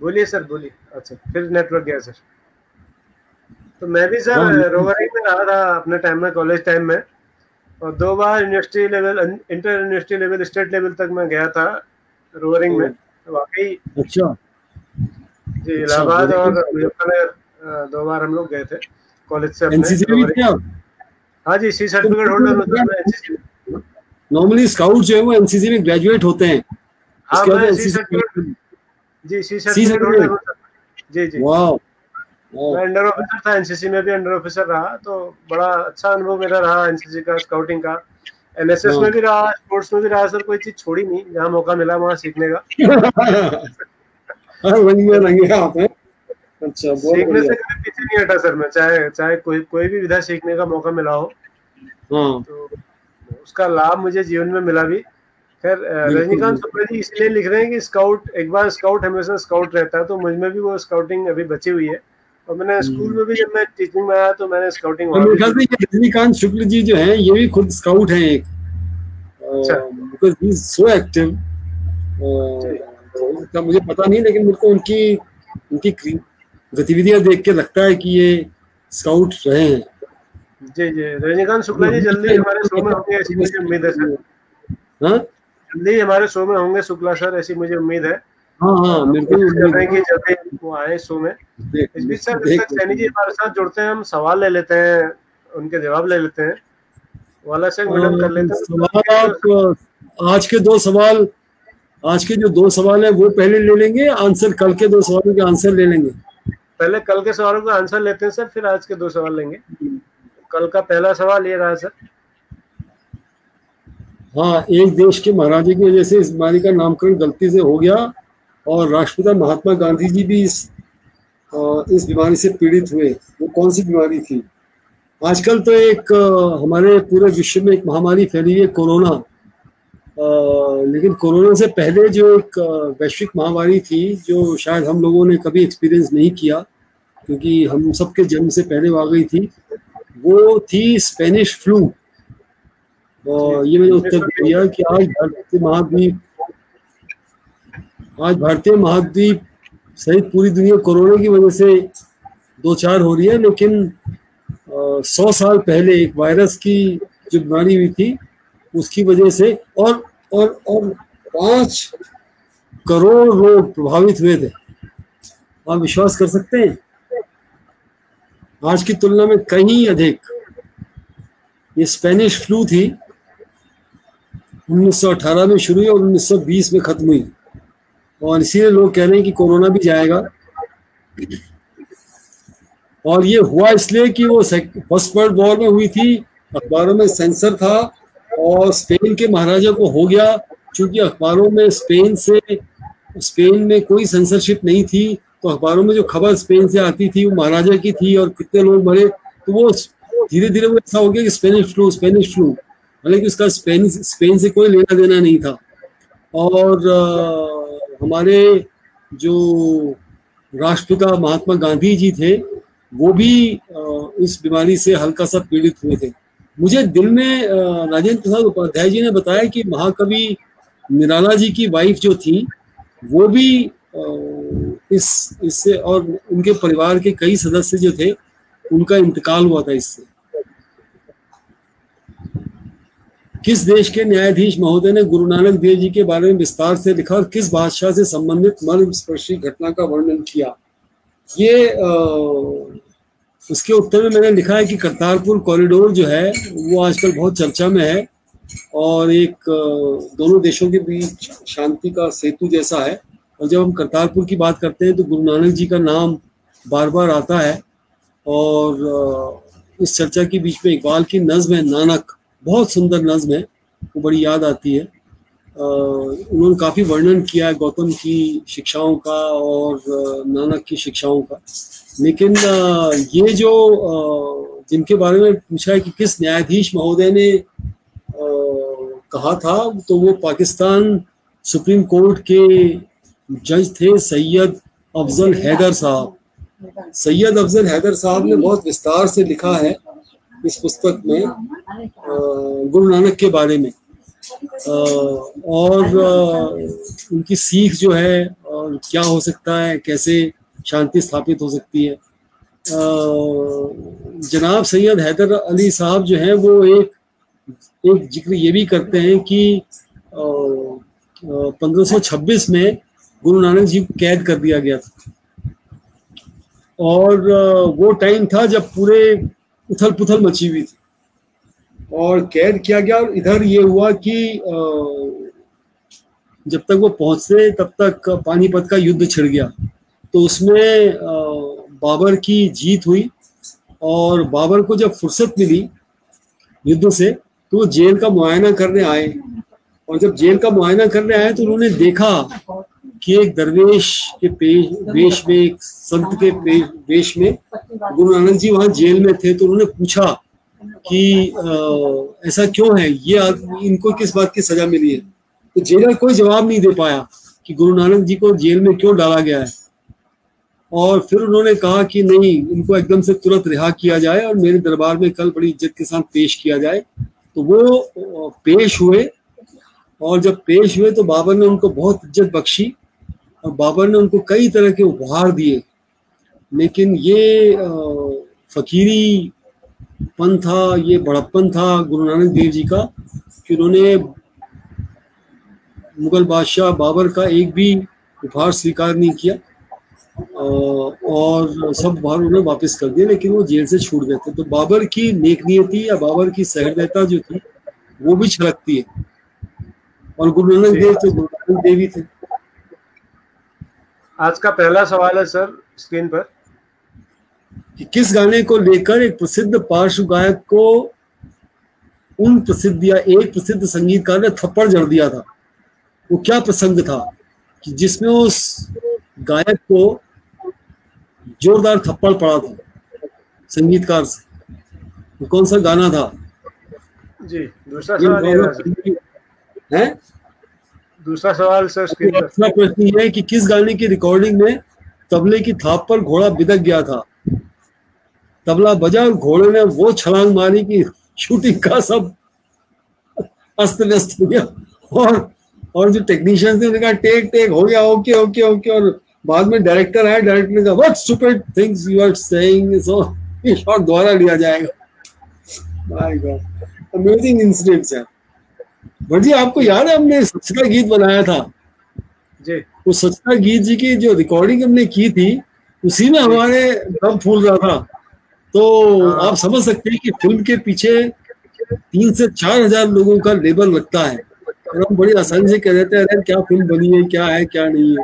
बोलिए सर, बोलिए। अच्छा, फिर नेटवर्क गया सर। तो मैं भी सर रोवरिंग में रहा था अपने टाइम में, कॉलेज टाइम में, और 2 बार university level, inter university level, state level तक मैं गया था रोवरिंग में। तो वाकई अच्छा जी, इलाहाबाद और मुजफ्फरनगर 2 बार हम लोग गए थे कॉलेज से अपने। हाँ जी, सी सर्टिफिकेट होल्डर होता है एनसीसी में। नॉर्मली स्काउट जो है वो एनसीसी में ग्रेजुएट होते हैं। हाँ, मैं सी सर्टिफिकेट होल्डर हूँ जी जी। वाह, मैं अंडर ऑफिसर था एनसीसी में भी, अंडर ऑफिसर रहा। तो बड़ा अच्छा अनुभव मेरा रहा एनसीसी का, स्काउटिंग का। एनएसएस में भी रहा, स्पोर्ट्स में भी रहा सर, कोई चीज छोड़ी नहीं, जहाँ मौका मिला वहाँ सीखने का। रंगे आप हैं। अच्छा, सीखने से कभी पीछे नहीं हटा सर मैं, चाहे कोई भी विधा सीखने का मौका मिला हो। हाँ, तो उसका लाभ मुझे जीवन में मिला भी। खैर रजनीकांत शुक्ला जी इसलिए लिख रहे हैं कि स्काउट, एक बार स्काउट हमेशा स्काउट रहता है, तो मुझ में भी वो स्काउटिंग अभी बची हुई है। और मैंने स्कूल में भी, जब मैं टीचिंग में आया तो मैंने स्काउटिंग वहाँ भी। रजनीकांत शुक्ल जी जो हैं, ये भी खुद स्काउट हैं एक। Because he is so active. मुझे पता नहीं, लेकिन मुझको उनकी गतिविधियां देख के लगता है कि ये स्काउट रहे हैं। जी जी, रजनीकांत शुक्ला जी जल्दी हमारे शो में होंगे ऐसी मुझे उम्मीद है सर। हाँ, जल्दी हमारे शो में होंगे शुक्ला सर, ऐसी मुझे उम्मीद है। हाँ, मेरे को जब वो आए शो में। इस बीच सर सैनी जी हमारे साथ जुड़ते हैं, हम सवाल ले लेते हैं, उनके जवाब ले लेते हैं, वाला से मैडम कर लेते हैं सवाल। आप आज के जो दो सवाल है वो पहले ले लेंगे, आंसर कल के 2 सवालों के आंसर ले लेंगे। पहले कल के सवालों का आंसर लेते हैं सर, फिर आज के 2 सवाल लेंगे। कल का पहला सवाल ये रहा सर। हाँ, एक देश के महाराजा की वजह से इस बीमारी का नामकरण गलती से हो गया और राष्ट्रपिता महात्मा गांधी जी भी इस बीमारी से पीड़ित हुए। वो कौन सी बीमारी थी? आजकल तो एक हमारे पूरे विश्व में एक महामारी फैली है, कोरोना। लेकिन कोरोना से पहले जो एक वैश्विक महामारी थी, जो शायद हम लोगों ने कभी एक्सपीरियंस नहीं किया क्योंकि हम सबके जन्म से पहले आ गई थी, वो थी स्पेनिश फ्लू। और ये मैंने उत्तर दिया कि आज भारतीय महाद्वीप सहित पूरी दुनिया कोरोना की वजह से 2-4 हो रही है, लेकिन 100 साल पहले एक वायरस की जो बीमारी हुई थी उसकी वजह से और 5 करोड़ लोग प्रभावित हुए थे। आप विश्वास कर सकते हैं? आज की तुलना में कहीं अधिक। ये स्पेनिश फ्लू थी, 1918 में शुरू हुई और 1920 में खत्म हुई, और इसीलिए लोग कह रहे हैं कि कोरोना भी जाएगा। और ये हुआ इसलिए कि वो फर्स्ट वर्ल्ड वॉर में हुई थी, अखबारों में सेंसर था और स्पेन के महाराजा को हो गया। चूंकि अखबारों में स्पेन में कोई सेंसरशिप नहीं थी, तो अखबारों में जो खबर स्पेन से आती थी वो महाराजा की थी और कितने लोग मरे, तो वो धीरे धीरे वो ऐसा हो गया कि स्पेनिश फ्लू, हालांकि उसका स्पेन से कोई लेना देना नहीं था। और हमारे जो राष्ट्रपिता महात्मा गांधी जी थे, वो भी इस बीमारी से हल्का सा पीड़ित हुए थे। मुझे दिल में राजेंद्र प्रसाद उपाध्याय जी ने बताया कि महाकवि निराला जी की वाइफ जो थी, वो भी इससे, और उनके परिवार के कई सदस्य जो थे, उनका इंतकाल हुआ था इससे। किस देश के न्यायाधीश महोदय ने गुरु नानक देव जी के बारे में विस्तार से लिखा और किस बादशाह से संबंधित मर्मस्पर्शी घटना का वर्णन किया? ये उसके उत्तर में मैंने लिखा है कि करतारपुर कॉरिडोर जो है वो आजकल बहुत चर्चा में है और एक दोनों देशों के बीच शांति का सेतु जैसा है। और जब हम करतारपुर की बात करते हैं तो गुरु नानक जी का नाम बार बार आता है। और इस चर्चा के बीच में इकबाल की नज्म है नानक, बहुत सुंदर नज्म है, वो बड़ी याद आती है। उन्होंने काफ़ी वर्णन किया है गौतम की शिक्षाओं का और नानक की शिक्षाओं का। लेकिन ये जो जिनके बारे में पूछा है कि किस न्यायाधीश महोदय ने कहा था, तो वो पाकिस्तान सुप्रीम कोर्ट के जज थे सैयद अफजल हैदर साहब। सैयद अफजल हैदर साहब ने बहुत विस्तार से लिखा है इस पुस्तक में गुरु नानक के बारे में, और उनकी सीख जो है और क्या हो सकता है, कैसे शांति स्थापित हो सकती है। जनाब सैयद हैदर अली साहब जो हैं वो एक जिक्र ये भी करते हैं कि 1526 में गुरु नानक जी को कैद कर दिया गया था और वो टाइम था जब पूरे उथल पुथल मची हुई थी और कैद किया गया। और इधर ये हुआ कि जब तक वो पहुंचते तब तक पानीपत का युद्ध छिड़ गया, तो उसमें बाबर की जीत हुई और बाबर को जब फुर्सत मिली युद्ध से तो वो जेल का मुआयना करने आए, और जब जेल का मुआयना करने आए तो उन्होंने देखा कि एक दरवेश के वेश में, एक संत के वेश में गुरु नानक जी वहां जेल में थे। तो उन्होंने पूछा कि ऐसा क्यों है, ये आदमी, इनको किस बात की सजा मिली है। तो जेलर कोई जवाब नहीं दे पाया कि गुरु नानक जी को जेल में क्यों डाला गया है। और फिर उन्होंने कहा कि नहीं, इनको एकदम से तुरंत रिहा किया जाए और मेरे दरबार में कल बड़ी इज्जत के साथ पेश किया जाए। तो वो पेश हुए, और जब पेश हुए तो बाबर ने उनको बहुत इज्जत बख्शी और बाबर ने उनको कई तरह के उपहार दिए। लेकिन ये फकीरी पन था, ये बड़प्पन था गुरु नानक देव जी का कि उन्होंने मुगल बादशाह बाबर का एक भी उपहार स्वीकार नहीं किया, और सब उपहार उन्होंने वापस कर दिए, लेकिन वो जेल से छूट गए थे। तो बाबर की नेकनीयती या बाबर की सहृदयता जो थी वो भी छलकती है। और गुरु नानक देव तो गुरु नानक देव ही थे। आज का पहला सवाल है सर स्क्रीन पर कि किस गाने को लेकर एक प्रसिद्ध पार्श्व गायक को एक प्रसिद्ध संगीतकार ने थप्पड़ जड़ दिया था। वो क्या प्रसंग था कि जिसमें उस गायक को जोरदार थप्पड़ पड़ा था संगीतकार से? वो कौन सा गाना था? जी, दूसरा सवाल है। दूसरा सवाल सर स्क्रीन पर। दूसरा प्रश्न यह है कि किस गाने की रिकॉर्डिंग में तबले की थाप पर घोड़ा बिदक गया था? तबला बजा और घोड़े ने वो छलांग मारी कि शूटिंग का सब अस्त व्यस्त हो गया, और जो टेक्नीशियंस थे उन्होंने कहा टेक हो गया, ओके ओके ओके। और बाद में डायरेक्टर आया, डायरेक्टर ने कहा what stupid things you are saying, so ये शॉट दोबारा लिया जाएगा। माय गॉड, अमेजिंग इंसिडेंट्स है। बट जी आपको याद है हमने स्वच्छता गीत बनाया था जी, वो स्वच्छता गीत जी की जो रिकॉर्डिंग हमने की थी उसी में हमारे दम फूल रहा था। तो आप समझ सकते हैं कि फिल्म के पीछे 3 से 4 हजार लोगों का लेबर लगता है, और हम बड़ी आसानी से कह देते हैं अरे क्या फिल्म बनी है, क्या है क्या नहीं है।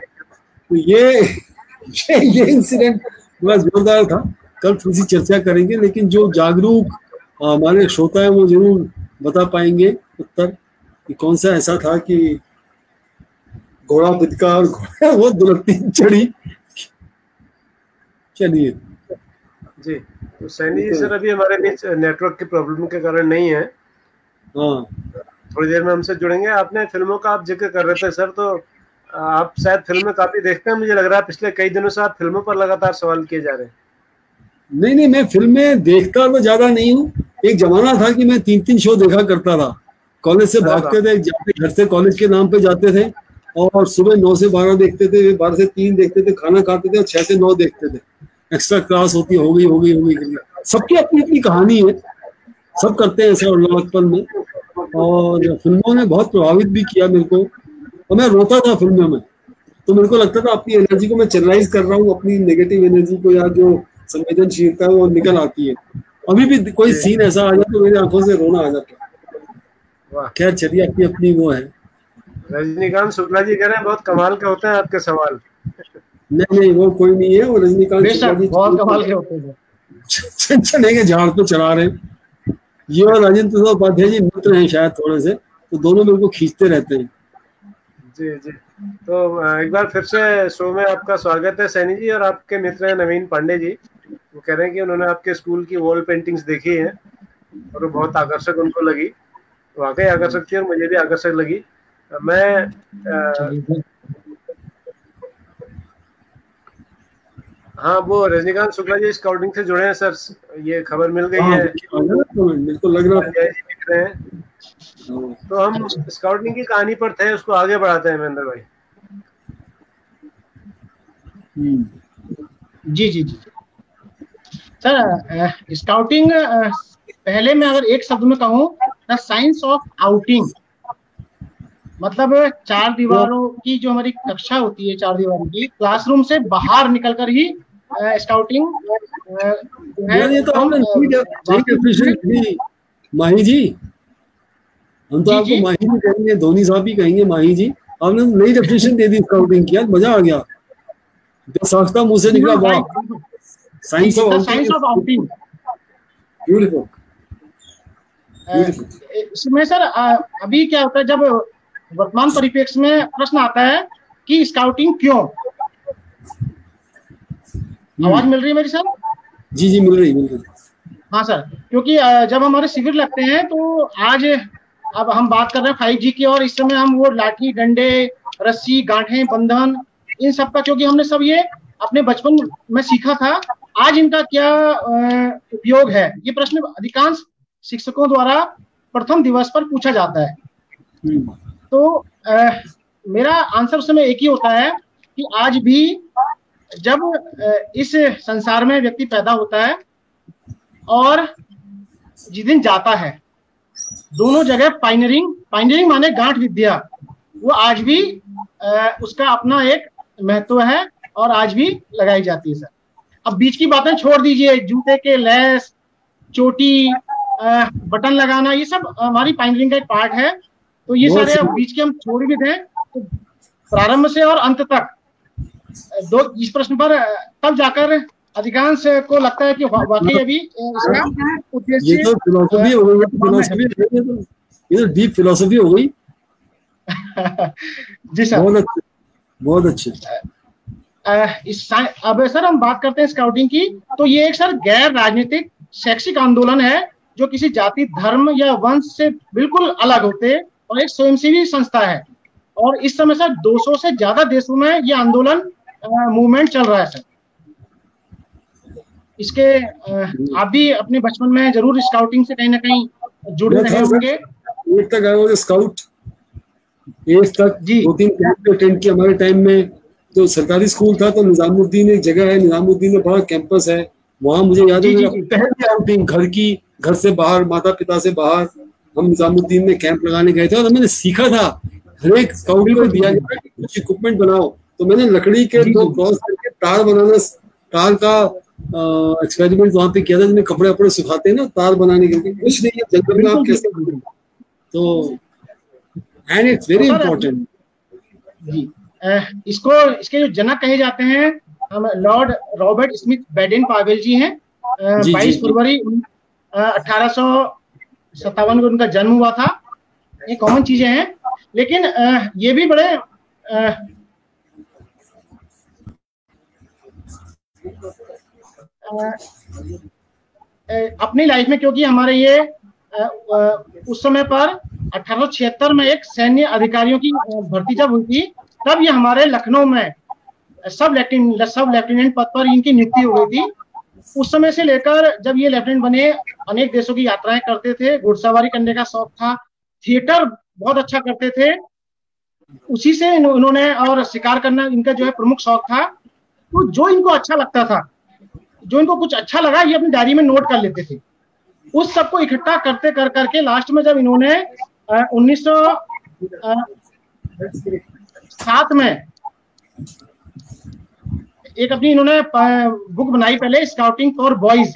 तो ये इंसिडेंट बड़ा जोरदार था। कल थोड़ी सी चर्चा करेंगे, लेकिन जो जागरूक हमारे श्रोता है वो जरूर बता पाएंगे उत्तर कि कौन सा ऐसा था कि घोड़ा बिदका और घोड़ा वो दुलत्ती चढ़ी। चलिए जी, तो सैनी जी सर अभी हमारे बीच नेटवर्क की प्रॉब्लम के कारण नहीं है। हाँ, थोड़ी देर में हमसे जुड़ेंगे। आपने फिल्मों का आप जिक्र कर रहे थे सर, तो आप शायद फिल्में काफी देखते हैं, मुझे लग रहा है पिछले कई दिनों से आप फिल्मों पर लगातार सवाल किए जा रहे हैं। नहीं, मैं फिल्में देखता तो ज्यादा नहीं हूँ। एक जमाना था कि मैं 3 शो देखा करता था। कॉलेज से भागते थे, घर से कॉलेज के नाम पे जाते थे, और सुबह 9 से 12 देखते थे, 12 से 3 देखते थे, खाना खाते थे, और 6 से 9 देखते थे। एक्स्ट्रा क्लास होती हो गई। सबकी अपनी अपनी कहानी है, सब करते हैं ऐसा उल्लासपन में। और फिल्मों ने बहुत प्रभावित भी किया मेरे को, और मैं रोता था फिल्मों में। तो मेरे को लगता था अपनी एनर्जी को मैं चैनलाइज कर रहा हूँ, अपनी नेगेटिव एनर्जी को, या जो संवेदनशीलता है वो निकल आती है। अभी भी कोई सीन ऐसा आ जाए तो मेरी आंखों से रोना आ जाता है। खैर चलिए, अपनी अपनी वो है। रजनीकांत शुक्ला जी कह रहे हैं बहुत कमाल के होते हैं आपके सवाल। नहीं, वो कोई नहीं है। वो रजनीकांत शुक्ला जी बहुत कमाल के होते हैं। चने के झाड़ पे चढ़ा रहे। ये और राजेंद्र प्रसाद उपाध्याय जी मित्र हैं शायद थोड़े से, तो दोनों मेरे को खींचते रहते हैं। जी, तो एक बार फिर से शो में आपका स्वागत है सैनी जी। और आपके मित्र हैं नवीन पांडे जी, वो कह रहे हैं कि उन्होंने आपके स्कूल की वॉल पेंटिंग्स देखी है और वो बहुत आकर्षक उनको लगी। वाकई आकर्षक थी और मुझे भी आकर्षक लगी। मैं हाँ, वो रजनीकांत शुक्ला जी स्काउटिंग से जुड़े हैं सर, ये खबर मिल गई है। बिल्कुल लग रहा है। तो हम स्काउटिंग की कहानी पर थे, उसको आगे बढ़ाते हैं महेंद्र भाई। जी सर, स्काउटिंग पहले मैं अगर एक शब्द में कहूँ, द साइंस ऑफ आउटिंग, मतलब 4 दीवारों की जो हमारी कक्षा होती है, 4 दीवारों की, क्लासरूम से बाहर निकलकर ही स्काउटिंग ये तो हमने माही जी, हम तो आपको माही जी कहेंगे, धोनी साहब भी कहेंगे माही जी। आपने नई डेफिनेशन दे दी स्काउटिंग की, मजा आ गया। साख्ता मुंह से निकला, वाह, साइंस ऑफ आउटिंग, ब्यूटीफुल। इसमें सर अभी क्या होता है, जब वर्तमान परिप्रेक्ष्य में प्रश्न आता है कि स्काउटिंग क्यों, आवाज मिल रही है मेरी सर? जी जी, मिल रही। हाँ सर, क्योंकि जब हमारे शिविर लगते हैं तो आज अब हम बात कर रहे हैं 5G की, और इस समय हम वो लाठी डंडे रस्सी गांठें बंधन इन सब का, क्योंकि हमने सब ये अपने बचपन में सीखा था, आज इनका क्या उपयोग है, ये प्रश्न अधिकांश शिक्षकों द्वारा प्रथम दिवस पर पूछा जाता है। तो मेरा आंसर उस समय एक ही होता है कि आज भी जब इस संसार में व्यक्ति पैदा होता है और जिस दिन जाता है, दोनों जगह पाइनरिंग माने गांठ विद्या, वो आज भी उसका अपना एक महत्व है और आज भी लगाई जाती है सर। अब बीच की बातें छोड़ दीजिए, जूते के लेस, चोटी, बटन लगाना, ये सब हमारी पाइनरिंग का एक पार्ट है। तो ये सारे अब बीच के हम छोड़ भी दें तो प्रारंभ से और अंत तक इस प्रश्न पर तब जाकर अधिकांश को लगता है कि वाकई अभी इसका उद्देश्य, ये तो फिलॉसफी हो गई, ये तो डीप फिलॉसफी हो गई। जी सर, बहुत अच्छे। अब सर हम बात करते हैं स्काउटिंग की, तो ये एक सर गैर राजनीतिक शैक्षिक आंदोलन है जो किसी जाति, धर्म या वंश से बिल्कुल अलग होते और एक स्वयंसेवी संस्था है। और इस समय सर 200 से ज्यादा देशों में ये आंदोलन मूवमेंट चल रहा है सर। इसके आप भी अपने बचपन में जरूर स्काउटिंग से कहीं ना कहीं जुड़े रहे होंगे। एट तक आया हुआ स्काउट, एट तक 2-3 कैंप अटेंड किया हमारे टाइम में। तो सरकारी स्कूल था, तो निजामुद्दीन एक जगह है, निजामुद्दीन में बड़ा कैंपस है, वहाँ मुझे याद है पहली आउटिंग घर से बाहर, माता पिता से बाहर, हम निजामुद्दीन में कैंप लगाने गए थे। और मैंने सीखा था, हर एक स्काउट को दिया गया कि कुछ इक्विपमेंट बनाओ, तो मैंने लकड़ी के 2 क्रॉस करके तार बनाना, तार का एक्सपेरिमेंट वहाँ पे किया था, जिसमें कपड़े अपने सुखाते हैं ना तार बनाने के लिए। कुछ नहीं है, जंगल में आप कैसे, तो एंड इट्स वेरी इंपॉर्टेंट। इसके जो जनक कहे जाते हैं Lord Robert Smith Baden Powell ji हैं। 22 फरवरी 1857 को उनका जन्म हुआ था। ये कॉमन चीजें हैं, लेकिन ये भी बड़े अपनी लाइफ में, क्योंकि हमारे ये उस समय पर 1876 में एक सैन्य अधिकारियों की भर्ती जब हुई थी, तब ये हमारे लखनऊ में सब लेफ्टिनेंट पद पर इनकी नियुक्ति हो गई थी। उस समय से लेकर जब ये लेफ्टिनेंट बने, अनेक देशों की यात्राएं करते थे, घुड़सवारी करने का शौक था, थिएटर बहुत अच्छा करते थे, उसी से इन्होंने, और शिकार करना इनका जो है प्रमुख शौक था। तो जो इनको अच्छा लगता था, जो इनको कुछ अच्छा लगा, ये अपनी डायरी में नोट कर लेते थे। उस सबको इकट्ठा करते करके लास्ट में जब इन्होंने 1907 में एक अपनी इन्होंने बुक बनाई, पहले स्काउटिंग फॉर बॉयज,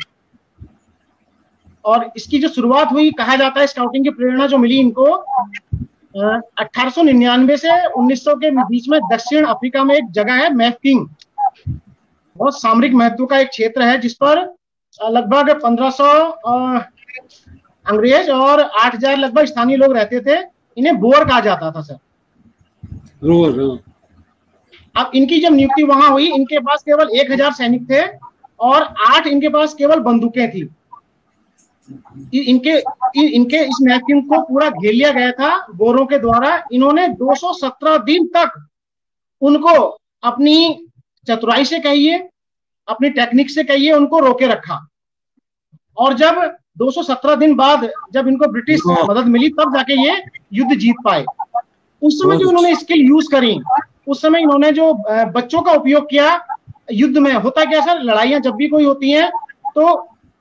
और इसकी जो शुरुआत हुई, कहा जाता है स्काउटिंग की प्रेरणा जो मिली इनको 1899 से 1900 के बीच में दक्षिण अफ्रीका में एक जगह है मैफकिंग, बहुत सामरिक महत्व का एक क्षेत्र है, जिस पर लगभग 1500 अंग्रेज और 8000 लगभग स्थानीय लोग रहते थे। इन्हें बोअर कहा जाता था सर। अब इनकी जब नियुक्ति वहां हुई, इनके पास केवल 1000 सैनिक थे और 8 इनके पास केवल बंदूकें थी। इनके इस मैफकिंग को पूरा घेर लिया गया था गोरों के द्वारा। इन्होंने 217 दिन तक उनको अपनी चतुराई से कहिए, अपनी टेक्निक से कहिए, उनको रोके रखा। और जब 217 दिन बाद जब इनको ब्रिटिश मदद मिली, तब जाके ये युद्ध जीत पाए। उस समय जो इन्होंने स्किल यूज करी, उस समय इन्होंने जो बच्चों का उपयोग किया युद्ध में। होता क्या सर, लड़ाइयां जब भी कोई होती हैं तो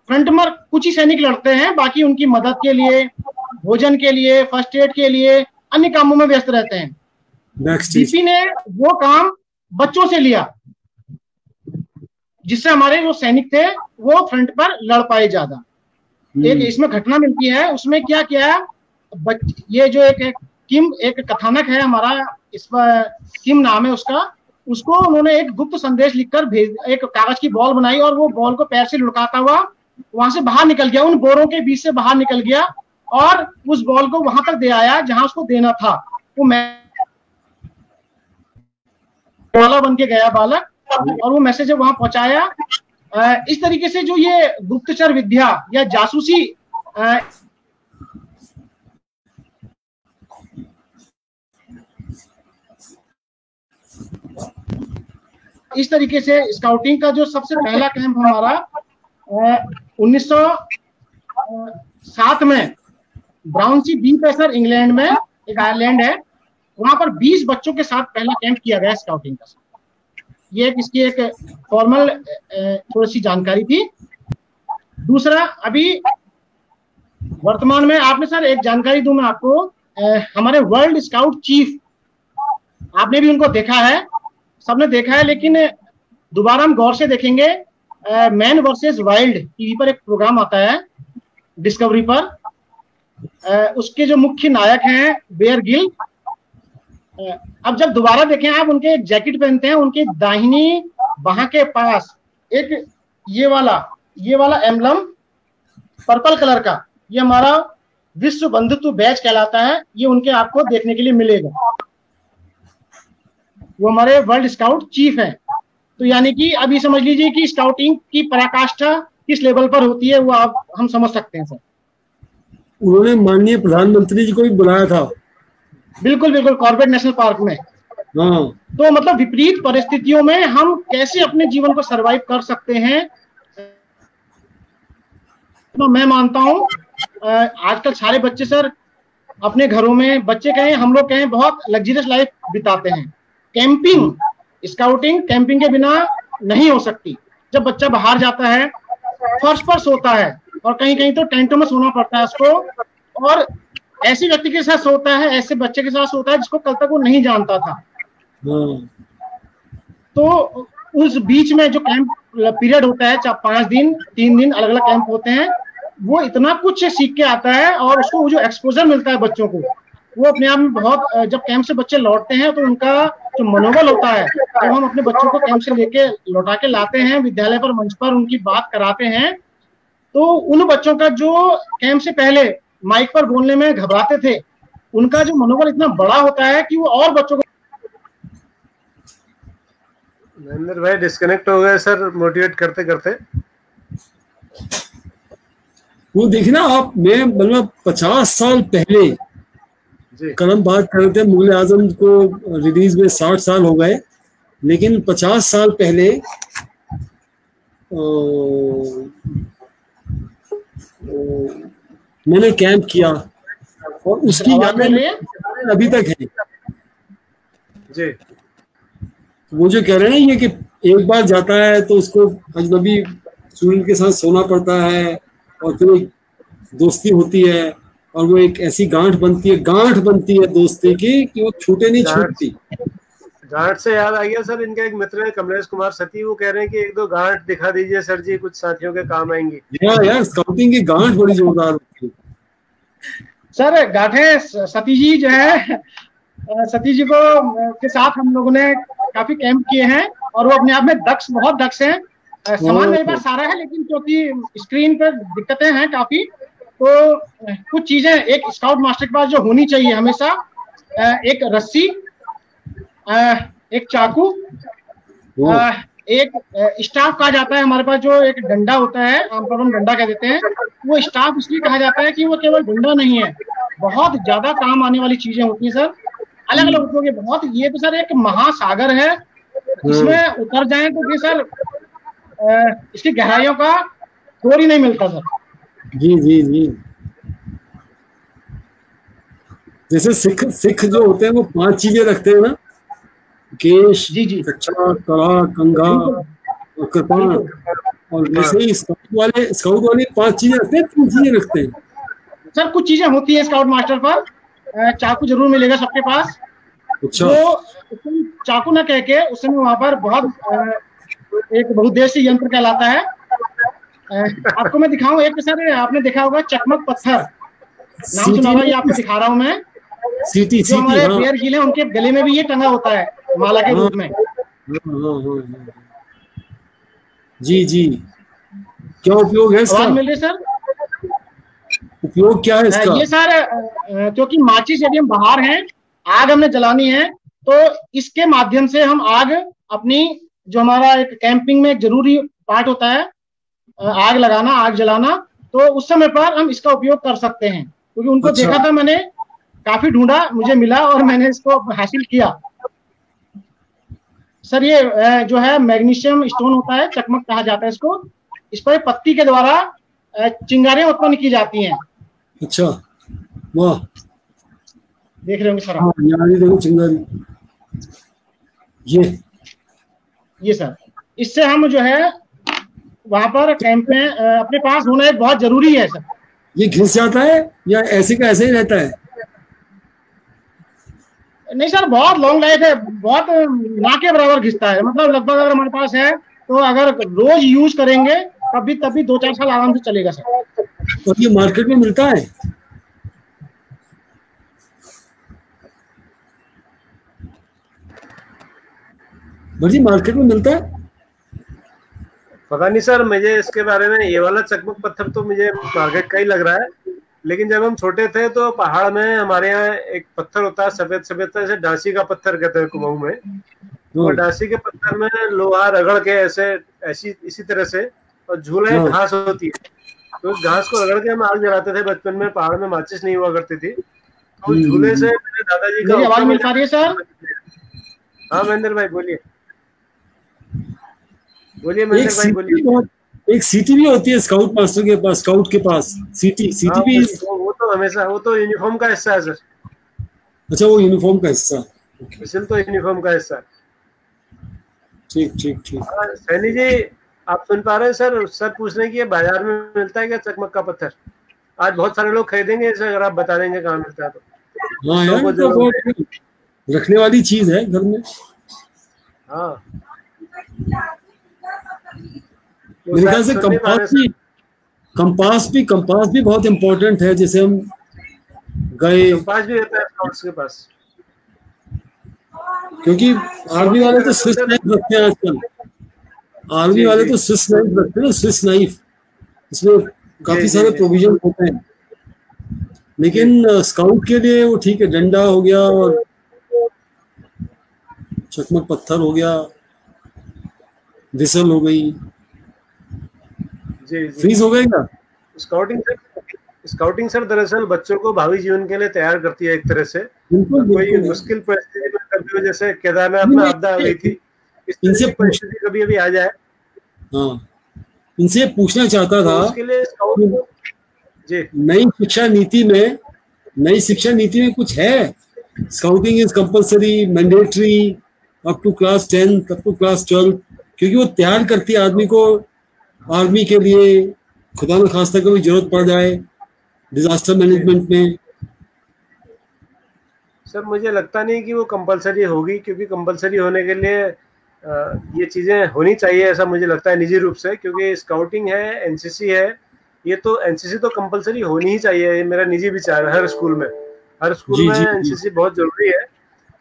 फ्रंट में कुछ ही सैनिक लड़ते हैं, बाकी उनकी मदद के लिए, भोजन के लिए, फर्स्ट एड के लिए, अन्य कामों में व्यस्त रहते हैं। डीपी ने वो काम बच्चों से लिया, जिससे हमारे जो सैनिक थे वो फ्रंट पर लड़ पाए ज्यादा। एक इसमें घटना मिलती है, उसमें क्या किया, ये जो एक कथानक है हमारा, इस पर किम नाम है उसका, उसको उन्होंने एक गुप्त संदेश लिखकर एक कागज की बॉल बनाई और वो बॉल को पैर से लुढ़काता हुआ वहां से बाहर निकल गया, उन बोरों के बीच से बाहर निकल गया और उस बॉल को वहां तक दे आया जहां उसको देना था। वो वाला बन के गया बालक, और वो मैसेज वहां पहुंचाया। इस तरीके से जो ये गुप्तचर विद्या या जासूसी इस तरीके से स्काउटिंग का जो सबसे पहला कैंप हमारा 1907 में ब्राउनसी द्वीप है सर, इंग्लैंड में एक आइलैंड है, वहां पर 20 बच्चों के साथ पहला कैंप किया गया स्काउटिंग का। ये इसकी एक फॉर्मल थोड़ी सी जानकारी थी। दूसरा, अभी वर्तमान में आपने सर एक जानकारी दूं मैं आपको, हमारे वर्ल्ड स्काउट चीफ, आपने भी उनको देखा है, सबने देखा है, लेकिन दोबारा हम गौर से देखेंगे। मैन वर्सेस वाइल्ड टीवी पर एक प्रोग्राम आता है डिस्कवरी पर, उसके जो मुख्य नायक हैं बेयर गिल। अब जब दोबारा देखें आप, उनके एक जैकेट पहनते हैं, उनके दाहिनी बाह के पास एक ये वाला एम्बलम पर्पल कलर का, ये हमारा विश्व बंधुत्व बैच कहलाता है, ये उनके आपको देखने के लिए मिलेगा। वो हमारे वर्ल्ड स्काउट चीफ हैं। तो यानी कि अभी समझ लीजिए कि स्काउटिंग की पराकाष्ठा किस लेवल पर होती है, वो आप हम समझ सकते हैं सर। उन्होंने माननीय प्रधानमंत्री जी को भी बुलाया था। बिल्कुल बिल्कुल, कॉर्बेट नेशनल पार्क में। हाँ। तो मतलब विपरीत परिस्थितियों में हम कैसे अपने जीवन को सरवाइव कर सकते हैं, तो मैं मानता हूं आजकल सारे बच्चे सर अपने घरों में, बच्चे कहें हम लोग कहें, बहुत लग्जरियस लाइफ बिताते हैं। कैंपिंग, स्काउटिंग कैंपिंग के बिना नहीं हो सकती। जब बच्चा बाहर जाता है, फर्श पर सोता है, और कहीं कहीं तो टेंटों में सोना पड़ता है उसको, और ऐसे व्यक्ति के साथ सोता है, ऐसे बच्चे के साथ सोता है जिसको कल तक वो नहीं जानता था। तो उस बीच में जो कैंप पीरियड होता है, 5 दिन 3 दिन अलग अलग कैंप होते हैं, वो इतना कुछ सीख के आता है, और उसको जो एक्सपोजर मिलता है बच्चों को, वो अपने आप में बहुत, जब कैंप से बच्चे लौटते हैं तो उनका जो मनोबल होता है, जब हम अपने बच्चों को कैंप से लेके लौटा के लाते हैं विद्यालय पर, मंच पर उनकी बात कराते हैं, तो उन बच्चों का जो कैंप से पहले माइक पर बोलने में घबराते थे, उनका जो मनोबल इतना बड़ा होता है कि वो और बच्चों को। महेंद्र भाई डिस्कनेक्ट हो गए सर मोटिवेट करते करते। वो देखना आप, मैं मतलब 50 साल पहले कल हम बात कर रहे थे, मुगल आजम को रिलीज में 60 साल हो गए, लेकिन 50 साल पहले मैंने कैंप किया, और उसकी यादें अभी तक है जी। वो जो कह रहे हैं ये कि एक बार जाता है तो उसको अजनबी स्टूडेंट के साथ सोना पड़ता है, और फिर एक दोस्ती होती है, और वो एक ऐसी गांठ बनती है दोस्ती की कि वो छूटे नहीं छूटती। गांठ से याद आ गया सर, इनका एक मित्र है कमलेश कुमार सती, वो कह रहे हैं कि 1-2 गांठ दिखा दीजिए सर जी, कुछ साथियों के काम आएंगी। यार स्काउटिंग की गांठ बड़ी जोरदार होती है सर। गांठे सती जी जो है, सती जी को के साथ हम लोगों ने काफी कैंप किए हैं, और वो अपने आप में बहुत दक्ष हैं। सामान मेरे पास सारा है, लेकिन क्योंकि स्क्रीन पर दिक्कतें हैं काफी, तो कुछ चीजें एक स्काउट मास्टर के पास जो होनी चाहिए हमेशा, एक रस्सी, एक चाकू, एक स्टाफ कहा जाता है हमारे पास, जो एक डंडा होता है, आमतौर पर हम डंडा कह देते हैं। वो स्टाफ इसलिए कहा जाता है कि वो केवल डंडा नहीं है, बहुत ज्यादा काम आने वाली चीजें होती है सर, अलग अलग उपयोग है बहुत। ये तो सर एक महासागर है, इसमें उतर जाए तो ये सर इसकी गहराइयों का तोड़ ही नहीं मिलता सर। जी जी जी। जैसे सिख जो होते हैं वो 5 चीजें रखते हैं ना, केश, कच्चा, कड़ा, कंघा और कृपाण, और वैसे ही स्काउट वाले 5 चीजें रखते हैं, 3 चीजें रखते हैं सर। कुछ चीजें होती है स्काउट मास्टर पर, चाकू जरूर मिलेगा सबके पास। अच्छा। वो चाकू ना कह के उस समय वहां पर बहुत एक बहुउद्देशीय यंत्र कहलाता है। आपको मैं दिखाऊं एक सर, आपने देखा होगा चकमक पत्थर, नाम सुना होगा, ये आपको दिखा रहा हूं मैं। सीटी, जो हमारे बेयर गिल है उनके गले में भी ये टंगा होता है माला के रूप में। जी जी। क्या उपयोग है इसका? मिल रही सर? उपयोग क्या है इसका? ये सर क्योंकि माचिस यदि हम बाहर हैं, आग हमने जलानी है, तो इसके माध्यम से हम आग अपनी, जो हमारा एक कैंपिंग में एक जरूरी पार्ट होता है आग लगाना, आग जलाना, तो उस समय पर हम इसका उपयोग कर सकते हैं। क्योंकि उनको अच्छा। देखा था मैंने, काफी ढूंढा, मुझे मिला और मैंने इसको हासिल किया। सर ये जो है मैग्नीशियम स्टोन होता है, चकमक कहा जाता है इसको। इस पर पत्ती के द्वारा चिंगारियां उत्पन्न की जाती हैं। अच्छा, वाह, देख रहे होंगे सर आप। हाँ, यहाँ देखो चिंगारी, ये सर इससे हम जो है वहां पर कैंप में अपने पास होना एक बहुत जरूरी है सर। ये घिस जाता है या ऐसे का ऐसे ही रहता है? नहीं सर, बहुत लॉन्ग लाइफ है, बहुत ना के बराबर घिसता है। मतलब लगभग अगर हमारे पास है तो अगर रोज यूज करेंगे तभी 2-4 साल आराम से चलेगा सर। और ये मार्केट में मिलता है? जी मार्केट में मिलता है? पता नहीं सर, मुझे इसके बारे में। ये वाला चकमक पत्थर तो मुझे मार्केट का ही लग रहा है, लेकिन जब हम छोटे थे तो पहाड़ में हमारे यहाँ एक पत्थर होता है सफेद सफेद, जैसे डांसी का पत्थर कहते हैं कुमाऊं में। तो डांसी के पत्थर में लोहा रगड़ के ऐसी इसी तरह से, और झूले घास होती है, तो उस घास को रगड़ के हम आग जलाते थे बचपन में। पहाड़ में माचिस नहीं हुआ करती थी, तो झूले से मेरे दादाजी का। आवाज मिल पा रही है सर? हाँ महेंद्र भाई बोलिए, बोलिए महेंद्र भाई बोलिए। एक सीटी भी होती है स्काउट मास्टर के पास, स्काउट के पास सीटी भी। वो तो हमेशा, वो तो यूनिफॉर्म का हिस्सा है सर। अच्छा, वो यूनिफॉर्म का हिस्सा, मिसल तो यूनिफॉर्म का हिस्सा। ठीक ठीक ठीक। सैनी जी आप सुन पा रहे हैं? सर पूछ रहे हैं कि बाजार में मिलता है क्या चकमक का पत्थर? आज बहुत सारे लोग खरीदेंगे इसे, अगर आप बता देंगे कहाँ मिलता है तो। हाँ यार, तो बहुत रखने वाली चीज है घर में। हाँ, मेरे ख्याल से कंपास भी बहुत इम्पोर्टेंट है। जैसे हम गए, कंपास भी रहता है स्काउट्स के पास, क्योंकि आर्मी वाले तो स्विस नाइफ रखते हैं आजकल। आर्मी वाले तो स्विस नाइफ रखते हैं, स्विस नाइफ, इसमें काफी सारे प्रोविजन होते हैं। लेकिन स्काउट के लिए वो ठीक है, डंडा हो गया और चकमक पत्थर हो गया, विसल हो गई, फ्रीज हो गई ना। स्काउटिंग सर दरअसल बच्चों को भावी जीवन के लिए तैयार करती है एक तरह से। कोई मुश्किल परिस्थिति में कभी, जैसे केदारनाथ में आपदा आ गई थी, इनसे परिस्थिति कभी अभी आ जाए। हाँ, इनसे पूछना चाहता था उसके लिए स्काउट जी, नई शिक्षा नीति में कुछ है? Scouting is compulsory, mandatory up to class 10, up to class 12, क्योंकि वो तैयार करती है आदमी को आर्मी के लिए, खुदा न खास्ता कभी जरूरत पड़ जाए डिजास्टर मैनेजमेंट में। सर मुझे लगता नहीं कि वो कंपलसरी होगी, क्योंकि कंपलसरी होने के लिए ये चीजें होनी चाहिए, ऐसा मुझे लगता है निजी रूप से। क्योंकि स्काउटिंग है, एनसीसी है, ये तो एनसीसी तो कंपलसरी होनी ही चाहिए, ये मेरा निजी विचार है। हर स्कूल में एनसीसी बहुत जरूरी है,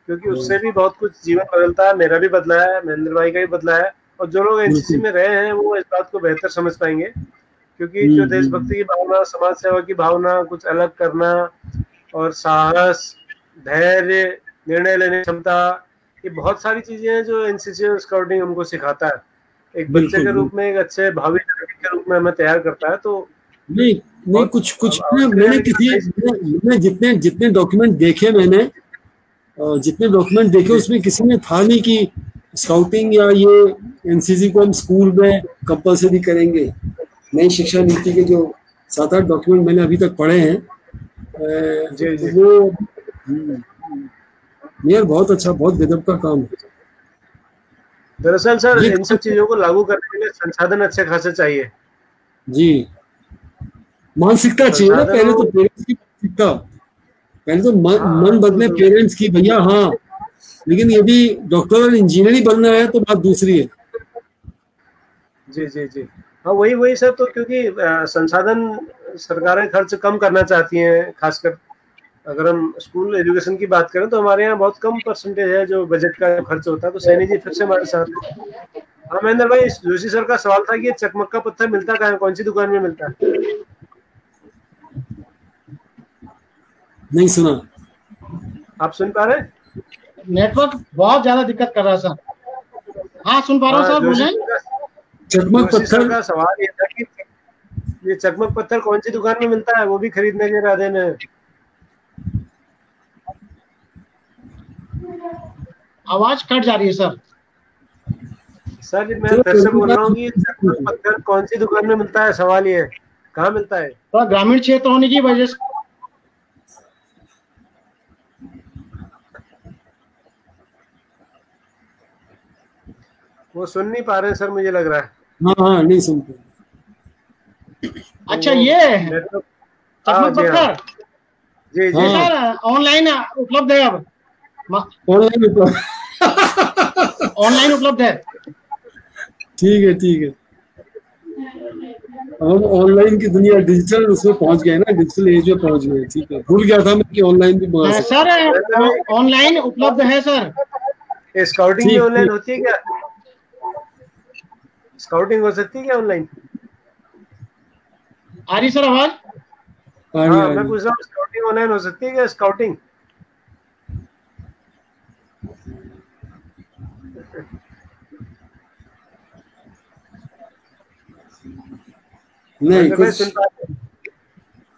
क्योंकि उससे भी बहुत कुछ जीवन बदलता है। मेरा भी बदला है, महेंद्र भाई का भी बदला है, और जो लोग एनसीसी में रहे हैं वो इस बात को बेहतर समझ पाएंगे। क्योंकि जो देशभक्ति की भावना, समाज सेवा की भावना, कुछ अलग करना और साहस, धैर्य, निर्णय लेने क्षमता, ये बहुत सारी चीजें हैं जो एनसीसी और स्काउटिंग हमको सिखाता है। एक बच्चे के रूप में, एक अच्छे भावी नागरिक के रूप में हमें तैयार करता है। तो नहीं कुछ मैंने जितने डॉक्यूमेंट देखे उसमें किसी में था नहीं कि स्काउटिंग या ये एनसीसी को हम स्कूल में कंपलसरी करेंगे। नई शिक्षा नीति के जो 7-8 डॉक्यूमेंट मैंने अभी तक पढ़े हैं, वो यार बहुत अच्छा, बहुत गजब का काम है। दरअसल सर इन सब चीजों को लागू करने के लिए संसाधन अच्छे खासे चाहिए जी। मानसिकता चाहिए ना, पहले तो पेरेंट्स की मानसिकता, पहले तो मन बदले पेरेंट्स की, भैया हाँ। लेकिन यदि डॉक्टर और इंजीनियर बनना है तो बात दूसरी है। जी हाँ, वही सर। तो क्योंकि संसाधन सरकारें खर्च कम करना चाहती हैं, खासकर अगर हम स्कूल एजुकेशन की बात करें तो हमारे यहाँ बहुत कम परसेंटेज है जो बजट का खर्च होता है। तो सैनी जी फिर से हमारे साथ। हाँ महेंद्र भाई, जोशी सर का सवाल था कि चकमक का पत्थर मिलता कहाँ है, कौन सी दुकान में मिलता है? नहीं सुना। आप सुन पा रहे हैं? नेटवर्क बहुत ज्यादा दिक्कत कर रहा है सर। हाँ सुन पा रहा हूँ सर, बोलें। चकमक पत्थर का सवाल ये था कि ये चकमक पत्थर कौन सी दुकान में मिलता है, वो भी खरीदने के इरादे में। आवाज कट जा रही है सर। सर मैं फिर से बोल रहा हूँ कि चकमक पत्थर कौन सी दुकान में मिलता है, सवाल ये है कहाँ मिलता है। थोड़ा ग्रामीण क्षेत्र होने की वजह से वो सुन नहीं पा रहे हैं सर, मुझे लग रहा है। हाँ नहीं सुनते। अच्छा ये चकमक पत्थर जी जी सर ऑनलाइन उपलब्ध है, अब ऑनलाइन उपलब्ध है। ठीक है ठीक है, हम ऑनलाइन की दुनिया डिजिटल उसमें पहुंच गए ना, डिजिटल एज में पहुंच गए। ठीक है, भूल गया था मैं कि ऑनलाइन भी मंगा सकते सर ऑनलाइन उपलब्ध है सर। स्काउटिंग भी ऑनलाइन होती है क्या? स्काउटिंग हो सकती है क्या ऑनलाइन? आ रही सर आवाज? हाँ मैं पूछ रहा हूँ स्काउटिंग ऑनलाइन हो सकती है क्या? स्काउटिंग नहीं कुछ।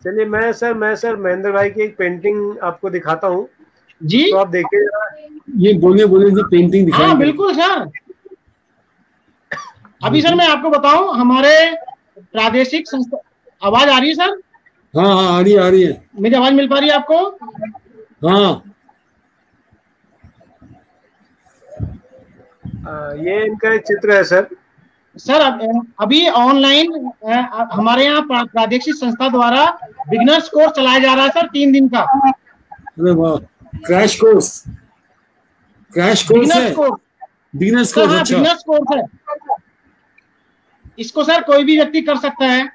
चलिए मैं सर महेंद्र भाई की एक पेंटिंग आपको दिखाता हूँ जी, तो आप देखिए। ये बोले जी पेंटिंग दिखाएंगे। हाँ बिल्कुल सर। अभी सर मैं आपको बताऊं, हमारे प्रादेशिक संस्था, आवाज आ रही है सर? हाँ हाँ आ रही है। मेरी आवाज मिल पा रही है आपको? हाँ ये इनका एक चित्र है सर। सर अभी ऑनलाइन हमारे यहाँ प्रादेशिक संस्था द्वारा बिगिनर्स कोर्स चलाया जा रहा है सर, 3 दिन का। अरे वाह, क्रैश कोर्स है। बिगिनर्स कोर्स, अच्छा बिगिनर्स कोर्स है। इसको सर कोई भी व्यक्ति कर सकता है।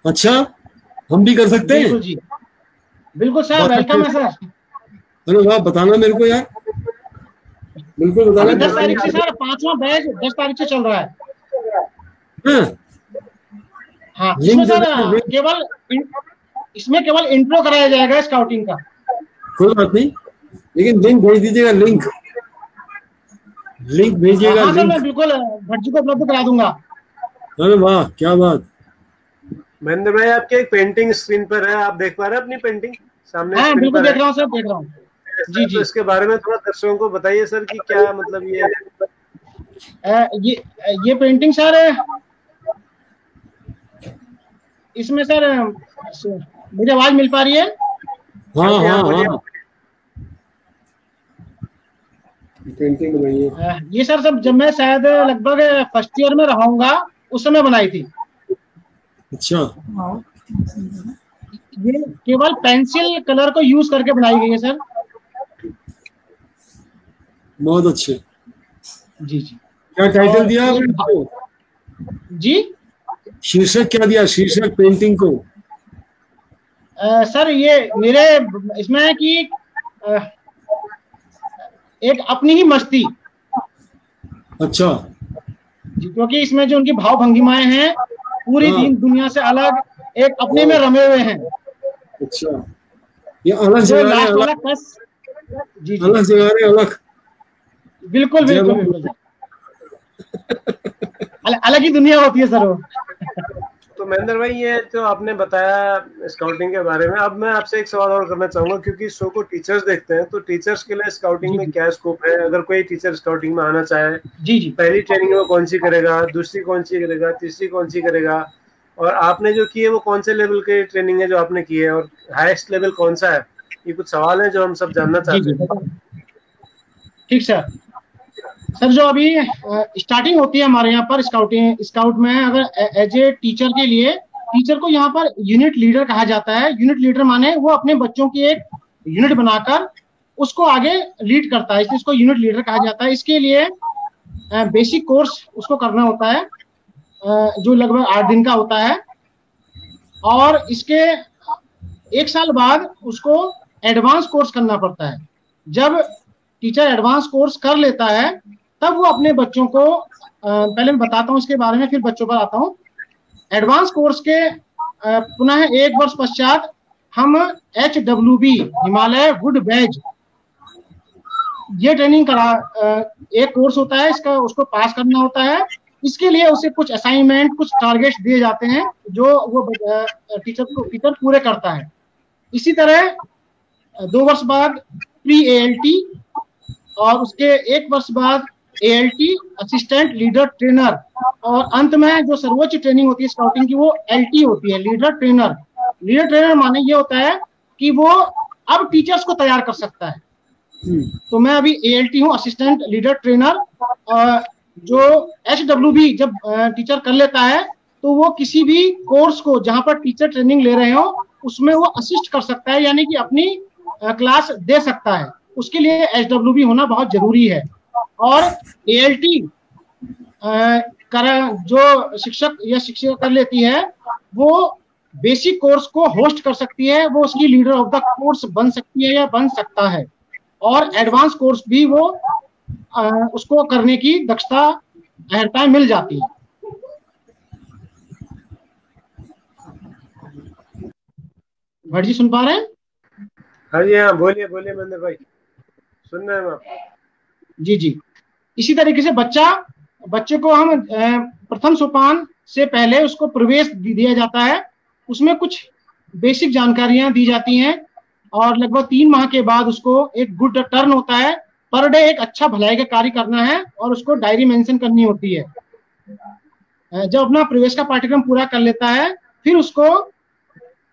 अच्छा, हम भी कर सकते हैं? बिल्कुल जी, बिल्कुल सर, वेलकम है सर। अरे वाह, बताना मेरे को यार, बिल्कुल बताना। 10 तारीख से सर 5वां बैच 10 तारीख से चल रहा है। हाँ इसमें सर केवल इंट्रो कराया जाएगा स्काउटिंग का। कोई बात नहीं, लेकिन लिंक भेज दीजिएगा। लिंक भेजिएगा। हाँ सर मैं बिल्कुल भट्ट जी को उपलब्ध करा दूंगा। अरे वाह क्या बात। महेंद्र भाई आपकी एक पेंटिंग स्क्रीन पर है, आप देख पा रहे हैं अपनी पेंटिंग सामने? हाँ बिल्कुल देख रहा हूँ सर, देख रहा हूँ जी जी। तो इसके बारे में थोड़ा दर्शकों को बताइए सर कि क्या मतलब ये पेंटिंग सर, इसमें सर मुझे आवाज मिल पा रही है? हाँ पेंटिंग बनाई है। ये सर सब जब मैं शायद लगभग फर्स्ट ईयर में रहूंगा उस समय बनाई थी। अच्छा, ये केवल पेंसिल कलर को यूज करके बनाई गई है सर। बहुत अच्छे। जी जी। क्या टाइटल दिया आपने? जी, शीर्षक क्या दिया, शीर्षक पेंटिंग को? सर ये मेरे इसमें है कि एक अपनी ही मस्ती। अच्छा जी, क्योंकि इसमें जो उनकी भाव भंगिमाएं हैं पूरी दुनिया से अलग, एक अपने में रमे हुए हैं। अच्छा, ये अलग जगह है, अलग जी अलग जगह है, अलग। बिल्कुल बिल्कुल अलग ही दुनिया होती है सर वो। तो महेंद्र भाई ये जो आपने बताया स्काउटिंग के बारे में, अब मैं आपसे एक सवाल और करना चाहूंगा, क्योंकि शो को टीचर्स देखते हैं, तो टीचर्स के लिए स्काउटिंग में क्या स्कोप है? अगर कोई टीचर स्काउटिंग में आना चाहे, जी जी, पहली ट्रेनिंग वो कौन सी करेगा, दूसरी कौन सी करेगा, तीसरी कौन सी करेगा, और आपने जो की है वो कौन से लेवल की ट्रेनिंग है जो आपने की है, और हाईएस्ट लेवल कौन सा है? ये कुछ सवाल है जो हम सब जानना चाहते हैं। ठीक सर, जो अभी स्टार्टिंग होती है हमारे यहाँ पर स्काउट में, अगर एज ए टीचर के लिए, टीचर को यहाँ पर यूनिट लीडर कहा जाता है। यूनिट लीडर माने वो अपने बच्चों की एक यूनिट बनाकर उसको आगे लीड करता है, इसलिए इसको यूनिट लीडर कहा जाता है। इसके लिए बेसिक कोर्स उसको करना होता है जो लगभग 8 दिन का होता है, और इसके 1 साल बाद उसको एडवांस कोर्स करना पड़ता है। जब टीचर एडवांस कोर्स कर लेता है तब वो अपने बच्चों को, पहले मैं बताता हूँ इसके बारे में फिर बच्चों पर आता हूँ। एडवांस कोर्स के पुनः 1 वर्ष पश्चात हम HWB हिमालय वुड बैज ये ट्रेनिंग एक कोर्स होता है इसका, उसको पास करना होता है। इसके लिए उसे कुछ असाइनमेंट, कुछ टारगेट्स दिए जाते हैं जो वो टीचर पूरे करता है। इसी तरह 2 वर्ष बाद प्री ALT और उसके 1 वर्ष बाद ALT असिस्टेंट लीडर ट्रेनर, और अंत में जो सर्वोच्च ट्रेनिंग होती है स्काउटिंग की वो LT होती है, लीडर ट्रेनर। लीडर ट्रेनर माने ये होता है कि वो अब टीचर्स को तैयार कर सकता है। तो मैं अभी ALT हूँ, असिस्टेंट लीडर ट्रेनर। जो HWB जब टीचर कर लेता है तो वो किसी भी कोर्स को जहां पर टीचर ट्रेनिंग ले रहे हो उसमें वो असिस्ट कर सकता है, यानी कि अपनी क्लास दे सकता है। उसके लिए HWB होना बहुत जरूरी है। और ALT जो शिक्षक या शिक्षिका कर लेती है वो बेसिक कोर्स को होस्ट कर सकती है, वो उसकी लीडर ऑफ द कोर्स बन सकती है या बन सकता है, और एडवांस कोर्स भी वो उसको करने की दक्षता अहर्ताएं मिल जाती है। भट्ट जी सुन पा रहे हैं? हाँ जी, हाँ बोलिए बोलिए महेंद्र भाई, सुन रहे हैं आप? जी जी। इसी तरीके से बच्चे को हम प्रथम सोपान से पहले उसको प्रवेश दिया जाता है, उसमें कुछ बेसिक जानकारियां दी जाती हैं, और लगभग 3 माह के बाद उसको एक गुड टर्न होता है। पर डे एक अच्छा भलाई का कार्य करना है और उसको डायरी मेंशन करनी होती है। जब अपना प्रवेश का पाठ्यक्रम पूरा कर लेता है फिर उसको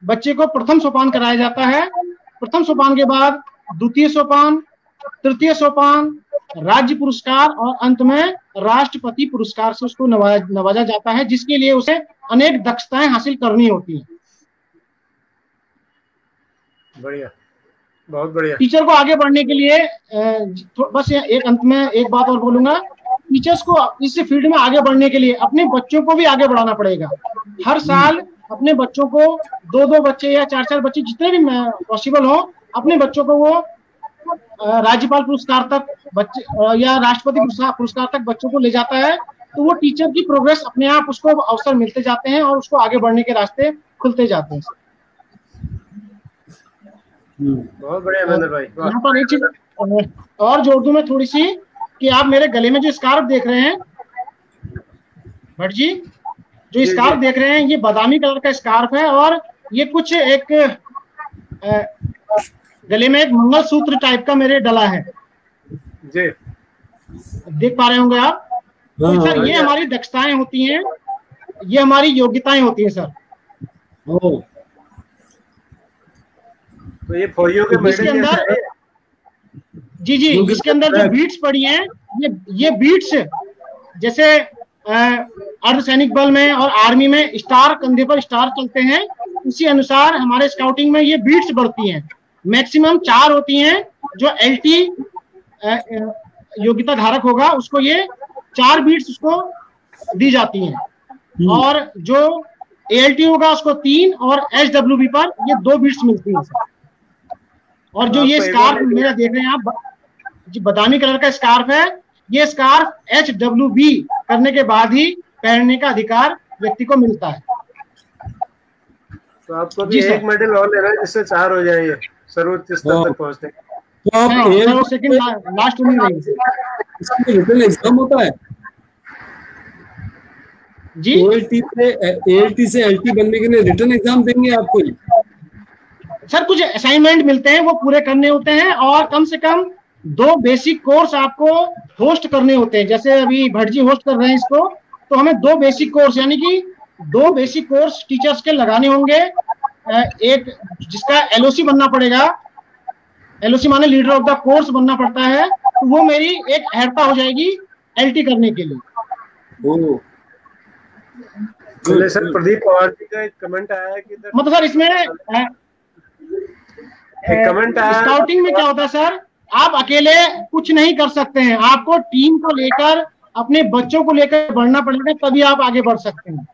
बच्चे को प्रथम सोपान कराया जाता है। प्रथम सोपान के बाद द्वितीय सोपान, तृतीय सोपान, राज्य पुरस्कार और अंत में राष्ट्रपति पुरस्कार से उसको नवाजा जाता है, जिसके लिए उसे अनेक दक्षताएं हासिल करनी होती हैं। बढ़िया, बहुत बढ़िया। टीचर को आगे बढ़ने के लिए बस एक अंत में एक बात और बोलूंगा, टीचर्स को इस फील्ड में आगे बढ़ने के लिए अपने बच्चों को भी आगे बढ़ाना पड़ेगा। हर साल अपने बच्चों को 2-2 बच्चे या 4-4 बच्चे जितने भी पॉसिबल हो, अपने बच्चों को वो राज्यपाल पुरस्कार तक बच्चे या राष्ट्रपति पुरस्कार तक बच्चों को ले जाता है, तो वो टीचर की प्रोग्रेस अपने आप उसको अवसर मिलते जाते हैं और उसको आगे बढ़ने के रास्ते खुलते जाते हैं। बहुत बढ़िया महेंद्र भाई। यहाँ पर एक चीज और जोड़ दूं मैं थोड़ी सी, कि आप मेरे गले में जो स्कार्फ देख रहे हैं भट्ट जी, जो स्कार्फ देख रहे हैं ये बादामी कलर का स्कार्फ है, और ये कुछ एक गले में एक मंगलसूत्र टाइप का मेरे डला है जी, देख पा रहे होंगे आप। तो सर ये हमारी दक्षताएं होती हैं, ये हमारी योग्यताएं होती हैं सर। तो ये फौजियों के इसके अंदर जी जी, इसके अंदर जो बीट्स पड़ी हैं, ये बीट्स जैसे अर्धसैनिक बल में और आर्मी में स्टार, कंधे पर स्टार चलते हैं, उसी अनुसार हमारे स्काउटिंग में ये बीट्स बढ़ती हैं। मैक्सिमम 4 होती हैं। जो LT योग्यता धारक होगा उसको ये 4 बीट्स उसको दी जाती हैं, और जो ALT होगा उसको 3, और HWB पर ये 2 बीट्स मिलती हैं सर। और जो ये स्कार्फ मेरा देख रहे हैं आप, जी बादामी कलर का स्कार्फ है, ये स्कार्फ HWB करने के बाद ही पहनने का अधिकार व्यक्ति को मिलता है। तो आपको भी एक मेडल और लेना है जिससे 4 हो जाएंगे सर्वोच्च स्तर तक पहुंचने। तो आप सेकंड लास्ट में रहेंगे। रिटन एग्जाम होता है जी, ALT से LT बनने के लिए रिटन एग्जाम देंगे आपको? सर कुछ असाइनमेंट मिलते हैं वो पूरे करने होते हैं, और कम से कम 2 बेसिक कोर्स आपको होस्ट करने होते हैं। जैसे अभी भट्ट जी होस्ट कर रहे हैं इसको, तो हमें 2 बेसिक कोर्स यानी कि 2 बेसिक कोर्स टीचर्स के लगाने होंगे। एक जिसका LOC बनना पड़ेगा, LOC माने लीडर ऑफ द कोर्स बनना पड़ता है, तो वो मेरी एक अहर्ता हो जाएगी LT करने के लिए। चलिए सर, प्रदीप पवार जी का एक कमेंट आया है कि मतलब सर इसमें कमेंट आया, स्काउटिंग में क्या होता है सर, आप अकेले कुछ नहीं कर सकते हैं, आपको टीम को लेकर, अपने बच्चों को लेकर बढ़ना पड़ेगा, तभी आप आगे बढ़ सकते हैं।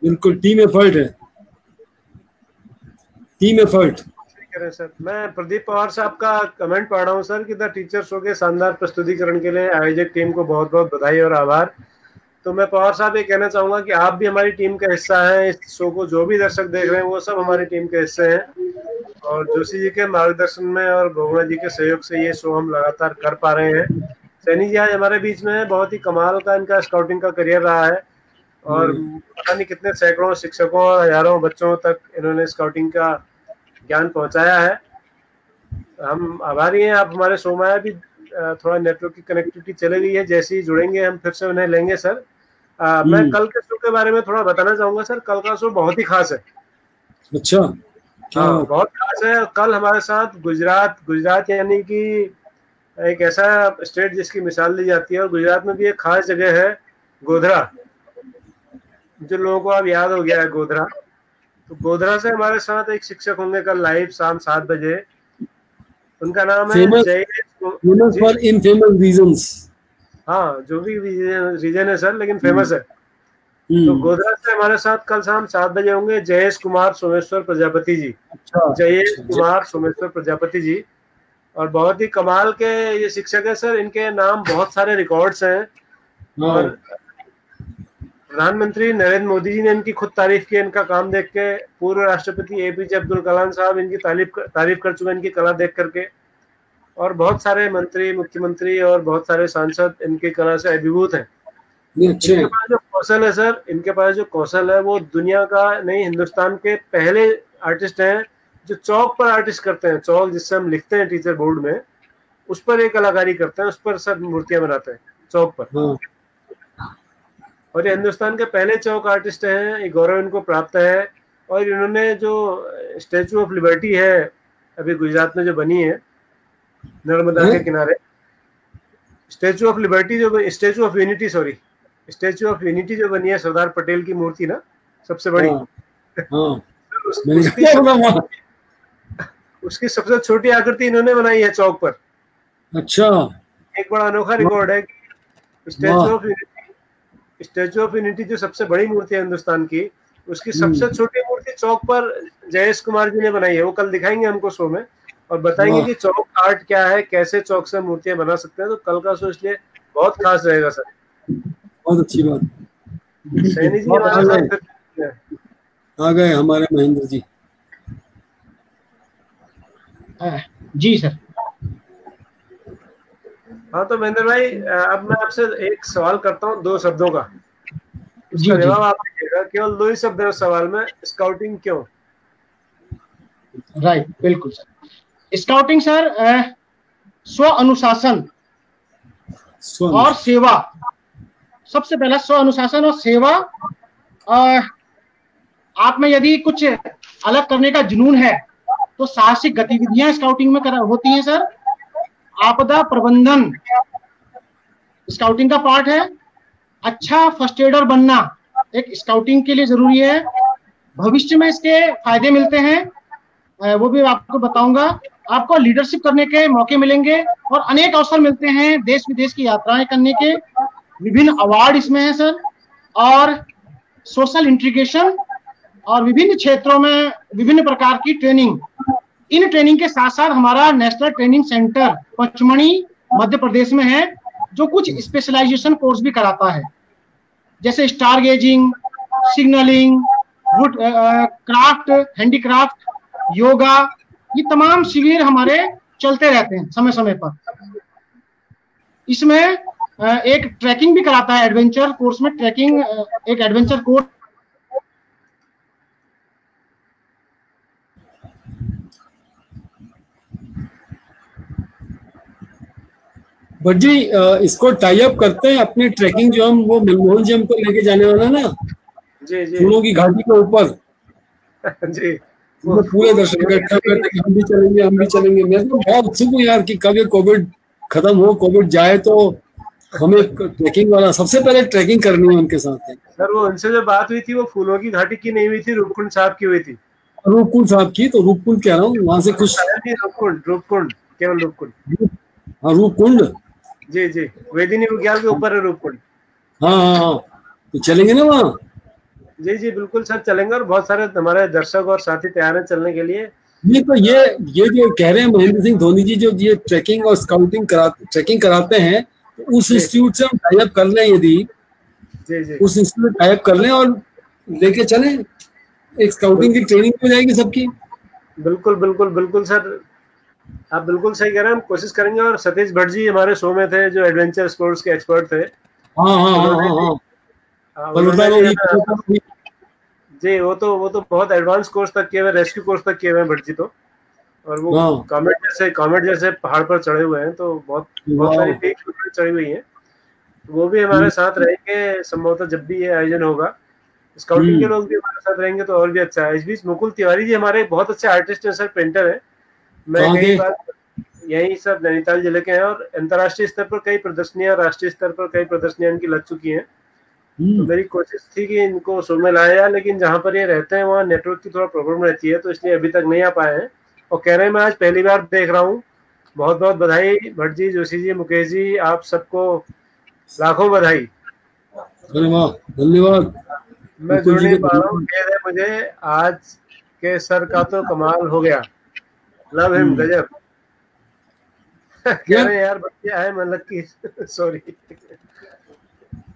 बिल्कुल, टीम एफर्ट है, टीम एफर्ट। सर मैं प्रदीप पवार साहब का कमेंट पढ़ रहा हूँ सर कि द टीचर शो के शानदार प्रस्तुतिकरण के लिए आयोजक टीम को बहुत बहुत बधाई और आभार। तो मैं पवार साहब ये कहना चाहूंगा कि आप भी हमारी टीम का हिस्सा हैं। इस शो को जो भी दर्शक देख रहे हैं वो सब हमारी टीम के हिस्से हैं। और जोशी जी के मार्गदर्शन में और गोगना जी के सहयोग से ये शो हम लगातार कर पा रहे हैं। सैनी जी आज हमारे बीच में है, बहुत ही कमाल का इनका स्काउटिंग का करियर रहा है और पता नहीं कितने सैकड़ों शिक्षकों और हजारों बच्चों तक इन्होंने स्काउटिंग का ज्ञान पहुंचाया है। हम आभारी हैं। आप हमारे शो में आए, अभी थोड़ा नेटवर्क की कनेक्टिविटी चली गई है, जैसे ही जुड़ेंगे हम फिर से उन्हें लेंगे सर। मैं कल के शो के बारे में थोड़ा बताना चाहूंगा सर। कल का शो बहुत ही खास है। अच्छा, हाँ बहुत खास है। कल हमारे साथ गुजरात यानी कि एक ऐसा स्टेट जिसकी मिसाल दी जाती है, और गुजरात में भी एक खास जगह है गोधरा, जो लोगों को अब याद हो गया है गोधरा। तो गोधरा से हमारे साथ एक शिक्षक होंगे कल लाइव शाम 7 बजे। उनका नाम है जयेश। हाँ, जो भी रीजन है सर, लेकिन फेमस है। तो गोधरा से हमारे साथ कल शाम 7 बजे होंगे जयेश कुमार सोमेश्वर प्रजापति जी। जयेश कुमार सोमेश्वर प्रजापति जी, और बहुत ही कमाल के ये शिक्षक है सर। इनके नाम बहुत सारे रिकॉर्ड्स हैं, और प्रधानमंत्री नरेंद्र मोदी जी ने इनकी खुद तारीफ की। इनका काम देख के पूर्व राष्ट्रपति APJ अब्दुल कलाम साहब इनकी तारीफ कर चुके हैं, इनकी कला देख करके। और बहुत सारे मंत्री, मुख्यमंत्री और बहुत सारे सांसद इनकी कला से अभिभूत हैं। इनके पास जो कौशल है सर, इनके पास जो कौशल है वो दुनिया का नहीं, हिंदुस्तान के पहले आर्टिस्ट हैं जो चौक पर आर्टिस्ट करते हैं। चौक जिससे हम लिखते हैं टीचर बोर्ड में, उस पर एक कलाकारी करते हैं, उस पर सर मूर्तियां बनाते हैं चौक पर। और ये हिंदुस्तान के पहले चौक आर्टिस्ट हैं, ये गौरव इनको प्राप्त है। और इन्होंने जो स्टैचू ऑफ लिबर्टी है अभी गुजरात में जो बनी है नर्मदा के किनारे, स्टैचू ऑफ लिबर्टी जो स्टैचू ऑफ यूनिटी जो बनी है, सरदार पटेल की मूर्ति ना, सबसे बड़ी। उसकी सबसे छोटी आकृति इन्होंने बनाई है चौक पर। अच्छा, एक बड़ा अनोखा रिकॉर्ड है। स्टैचू ऑफ यूनिटी जो सबसे बड़ी मूर्ति है हिंदुस्तान की, उसकी सबसे छोटी मूर्ति चौक पर जयेश कुमार जी ने बनाई है। वो कल दिखाएंगे हमको शो में, और बताएंगे कि चौक आर्ट क्या है, कैसे चौक से मूर्तियां बना सकते हैं। तो कल का शो इसलिए बहुत खास रहेगा सर। बहुत अच्छी बात। सैनी जी आ गए हमारे महेंद्र जी। जी सर। हाँ तो महेंद्र भाई, अब मैं आपसे एक सवाल करता हूँ 2 शब्दों का, उसका जवाब आप दीजिएगा। केवल 2 ही शब्द है उस सवाल में। स्काउटिंग क्यों? राइट, बिल्कुल सर। स्काउटिंग सर स्व अनुशासन और सेवा। सबसे पहला स्व अनुशासन और सेवा। आप में यदि कुछ अलग करने का जुनून है तो साहसिक गतिविधियां स्काउटिंग में होती हैं सर। आपदा प्रबंधन स्काउटिंग का पार्ट है। अच्छा फर्स्ट एडर बनना एक स्काउटिंग के लिए जरूरी है। भविष्य में इसके फायदे मिलते हैं, वो भी आपको बताऊंगा। आपको लीडरशिप करने के मौके मिलेंगे और अनेक अवसर मिलते हैं देश विदेश की यात्राएं करने के। विभिन्न अवार्ड इसमें है सर, और सोशल इंटीग्रेशन और विभिन्न क्षेत्रों में विभिन्न प्रकार की ट्रेनिंग। इन ट्रेनिंग के साथ साथ हमारा national training centre Pachmarhi Madhya Pradesh में है, जो कुछ स्पेशलाइजेशन कोर्स भी कराता है, जैसे star gazing, signalling, wood craft, handicraft, yoga. ये तमाम शिविर हमारे चलते रहते हैं समय समय पर। इसमें एक ट्रैकिंग भी कराता है, एडवेंचर कोर्स में ट्रैकिंग एक एडवेंचर कोर्स। बट जी इसको टाई अप करते हैं अपने ट्रैकिंग जो हम वो मनमोहन जी हमको लेके जाने वाला ना जी फूलों की घाटी के ऊपर जी, वो पूरे दर्शक इकट्ठा करते हम भी चलेंगे। मैं तो बहुत उत्सुक हूँ यार कि कब ये कोविड खत्म हो, कोविड जाए तो हमें ट्रैकिंग वाला सबसे पहले ट्रैकिंग करनी है उनके साथ। सर वो उनसे जो बात हुई थी वो फूलों की घाटी की नहीं हुई थी, रूपकुंड साहब की हुई थी। रूपकुंड साहब की, तो रूपकुंड कह रहा हूँ, वहां से कुछ रूपकुंड केवल रूपकुंड। हाँ रूपकुंड, जी जी, वेदिनी विज्ञान के ऊपर है रूपकुंड। हाँ, तो चलेंगे ना वहाँ? जी जी बिल्कुल सर, चलेंगे। और बहुत सारे हमारे दर्शक और साथी तैयार हैं चलने के लिए। नहीं तो ये जो कह रहे हैं महेंद्र सिंह धोनी जी, जो ये ट्रैकिंग और स्काउटिंग ट्रैकिंग कराते हैं, तो उस इंस्टीट्यूट से हम टाई अप कर लें, यदि उस इंस्टीट्यूट टाई अप कर लें और लेके चलें, एक स्काउटिंग की ट्रेनिंग हो जाएगी सबकी। बिल्कुल बिल्कुल बिल्कुल सर, आप बिल्कुल सही कह रहे हैं, हम कोशिश करेंगे। और सतीश भट्ट जी हमारे शो में थे, जो एडवेंचर स्पोर्ट्स के एक्सपर्ट थे। हाँ हाँ हाँ उन्होंने हाँ हाँ, उन्होंने भी हमें, भी। जी वो तो बहुत एडवांस कोर्स तक किए हुए, रेस्क्यू कोर्स तक किए हुए हैं भट्ट जी तो। और वो हाँ, कॉमेट जैसे पहाड़ पर चढ़े हुए हैं, तो बहुत बहुत वाह, सारी पीक चढ़ी हुई हैं। वो भी हमारे साथ रहेंगे संभवतः जब भी ये आयोजन होगा। स्काउटिंग के हम्म, लोग भी हमारे साथ रहेंगे तो और भी अच्छा है। इस बीच मुकुल तिवारी जी हमारे बहुत अच्छे आर्टिस्ट हैं सर, पेंटर हैं। मैं कहाँ कई के? बार, यही सब नैनीताल जिले के हैं, और अंतर्राष्ट्रीय स्तर पर कई प्रदर्शनियां, राष्ट्रीय स्तर पर कई प्रदर्शनियां इनकी लग चुकी हैं। तो मेरी कोशिश थी कि इनको शो में लाया जाए, लेकिन जहाँ पर ये रहते हैं वहाँ नेटवर्क की थोड़ा प्रॉब्लम रहती है, तो इसलिए अभी तक नहीं आ पाए हैं। और कह रहे हैं मैं आज पहली बार देख रहा हूँ। बहुत बहुत बधाई भट्ट जी, जोशी जी, मुकेश जी, आप सबको लाखों बधाई। धन्यवाद धन्यवाद। मैं मुकुल जुड़ जी नहीं को पा रहा हूँ, धन्यवाद। खेद है मुझे। आज के सर का तो कमाल हो गया, लव हिम, गजब। कह यार रहे हैं यार बच्चे आए मतलब की सॉरी।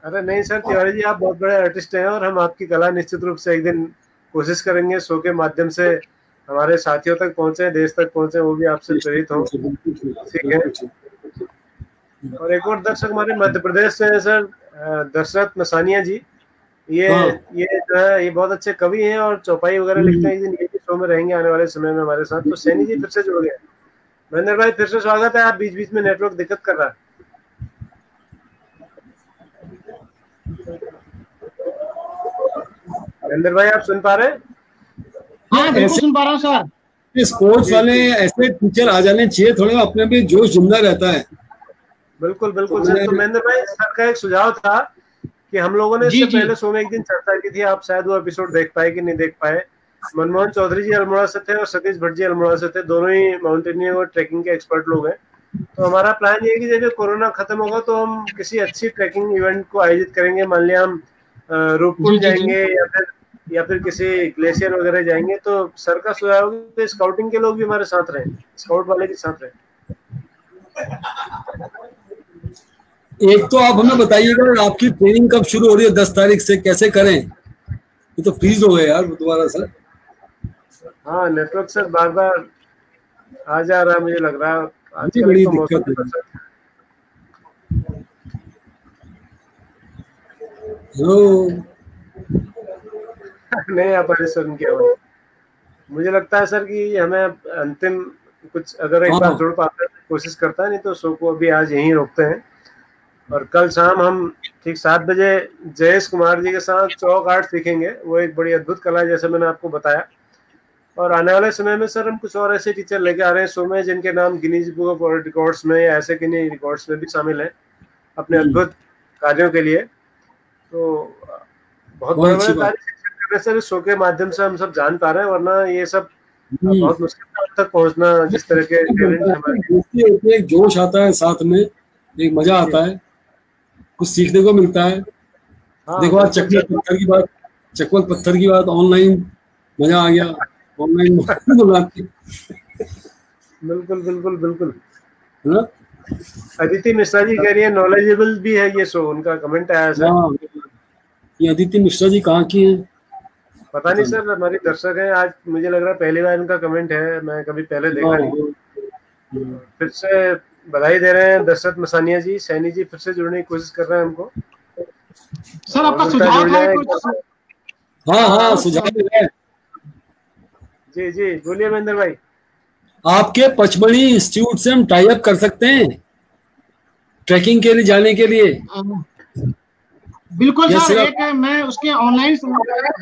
अरे नहीं सर, तिवारी जी आप बहुत बड़े आर्टिस्ट हैं, और हम आपकी कला निश्चित रूप से एक दिन कोशिश करेंगे शो के माध्यम से हमारे साथियों तक पहुंचे, देश तक पहुंचे, वो भी आपसे प्रेरित हो। ठीक है। बिल्कुल ठीक। और एक और दर्शक हमारे मध्य प्रदेश से है सर, दशरथ मसानिया जी। ये हाँ, ये जो है, ये बहुत अच्छे कवि हैं और चौपाई वगैरह लिखते हैं। एक दिन ये भी शो में रहेंगे आने वाले समय में हमारे साथ। तो सैनी जी फिर से जुड़ गए। महेंद्र भाई फिर से स्वागत है। आप बीच बीच में नेटवर्क दिक्कत कर रहा है। महेंद्र भाई आप सुन पा रहे हैं? हाँ बिल्कुल ऐसे सुन पा रहा हूँ सर। स्पोर्ट्स वाले ऐसे टीचर आ जाने चाहिए, थोड़ा अपने भी जोश जिंदा रहता है। बिल्कुल तो बिल्कुल सर। तो महेंद्र भाई सर का एक सुझाव था कि हम लोगों ने जी इससे जी पहले शो में एक दिन चर्चा की थी, आप शायद वो एपिसोड देख पाए कि नहीं देख पाए। मनमोहन चौधरी जी अल्मोड़ा से थे और सतीश भट्ट जी अल्मोड़ा से थे, दोनों ही माउंटेनियरिंग और ट्रैकिंग के एक्सपर्ट लोग हैं। तो हमारा प्लान ये है कि जब ये कोरोना खत्म होगा तो हम किसी अच्छी ट्रैकिंग इवेंट को आयोजित करेंगे। मान लिया हम जी रूपकुंड जी जी। जाएंगे, या फिर किसी ग्लेशियर वगैरह जाएंगे। तो सर का सुझाव है कि स्काउटिंग के लोग भी हमारे साथ रहें, स्काउट वाले के साथ रहें। एक तो आप हमें बताइएगा आपकी ट्रेनिंग कब शुरू हो रही है, 10 तारीख से, कैसे करें? ये तो फ्रीज हो गए यार दोबारा सर। हाँ नेटवर्क सर बार बार आ जा रहा है, मुझे लग रहा है ये आजकल एक बड़ी तो मौसम दिक्कत भी है। बरसात। हेलो। नहीं आ पा रही सर उनकी आवाज। मुझे लगता है सर कि हमें अब अंतिम कुछ अगर एक बार हाँ, जुड़ पाते हैं तो कोशिश करता है, नहीं तो शो को अभी आज यहीं रोकते हैं। और कल शाम हम ठीक 7 बजे जयेश कुमार जी के साथ चौक आर्ट सीखेंगे। वो एक बड़ी अद्भुत कला है, जैसे मैंने आपको बताया। और आने वाले समय में सर हम कुछ और ऐसे टीचर लेके आ रहे हैं शो में, जिनके नाम गिनीज बुक ऑफ रिकॉर्ड्स में या ऐसे किन्हीं रिकॉर्ड्स में भी शामिल है अपने अद्भुत कार्यों के लिए। तो बहुत बड़े बहुत अच्छी बड़े बात। कार्य शिक्षण करने से इस शो के माध्यम से हम सब जान पा रहे हैं, वरना ये सब बहुत मुश्किल था अब तक पहुंचना, जिस तरह के टैलेंट हमारे। दोस्ती होती है, एक जोश आता है साथ में, एक मजा आता है, कुछ सीखने को मिलता है। हाँ देखो आज बिल्कुल चकमक सर। पत्थर की बात, चकमक पत्थर की बात ऑनलाइन, मजा आ गया। ऑनलाइन बुलाते बिल्कुल बिल्कुल बिल्कुल। है ना। अदिति मिश्रा जी कह रही है नॉलेजेबल भी है ये शो, उनका कमेंट आया है सर। हाँ, ये अदिति मिश्रा जी कहाँ की हैं? पता नहीं सर, हमारी दर्शक है आज, मुझे लग रहा है पहली बार इनका कमेंट है, मैं कभी पहले देखा नहीं। फिर से बधाई दे रहे हैं दशरथ मसानिया जी। सैनी जी फिर से जुड़ने की कोशिश कर रहे हैं हमको। सर आपका उल्टा सुझाव जुड़ था जाए। कुछ? हाँ हाँ, सुझाव है। जी जी बोलिए महेंद्र भाई। आपके पचमढ़ी इंस्टीट्यूट से हम टाई अप कर सकते हैं ट्रैकिंग के लिए जाने के लिए। बिल्कुल जैसे सर, एक मैं उसके ऑनलाइन,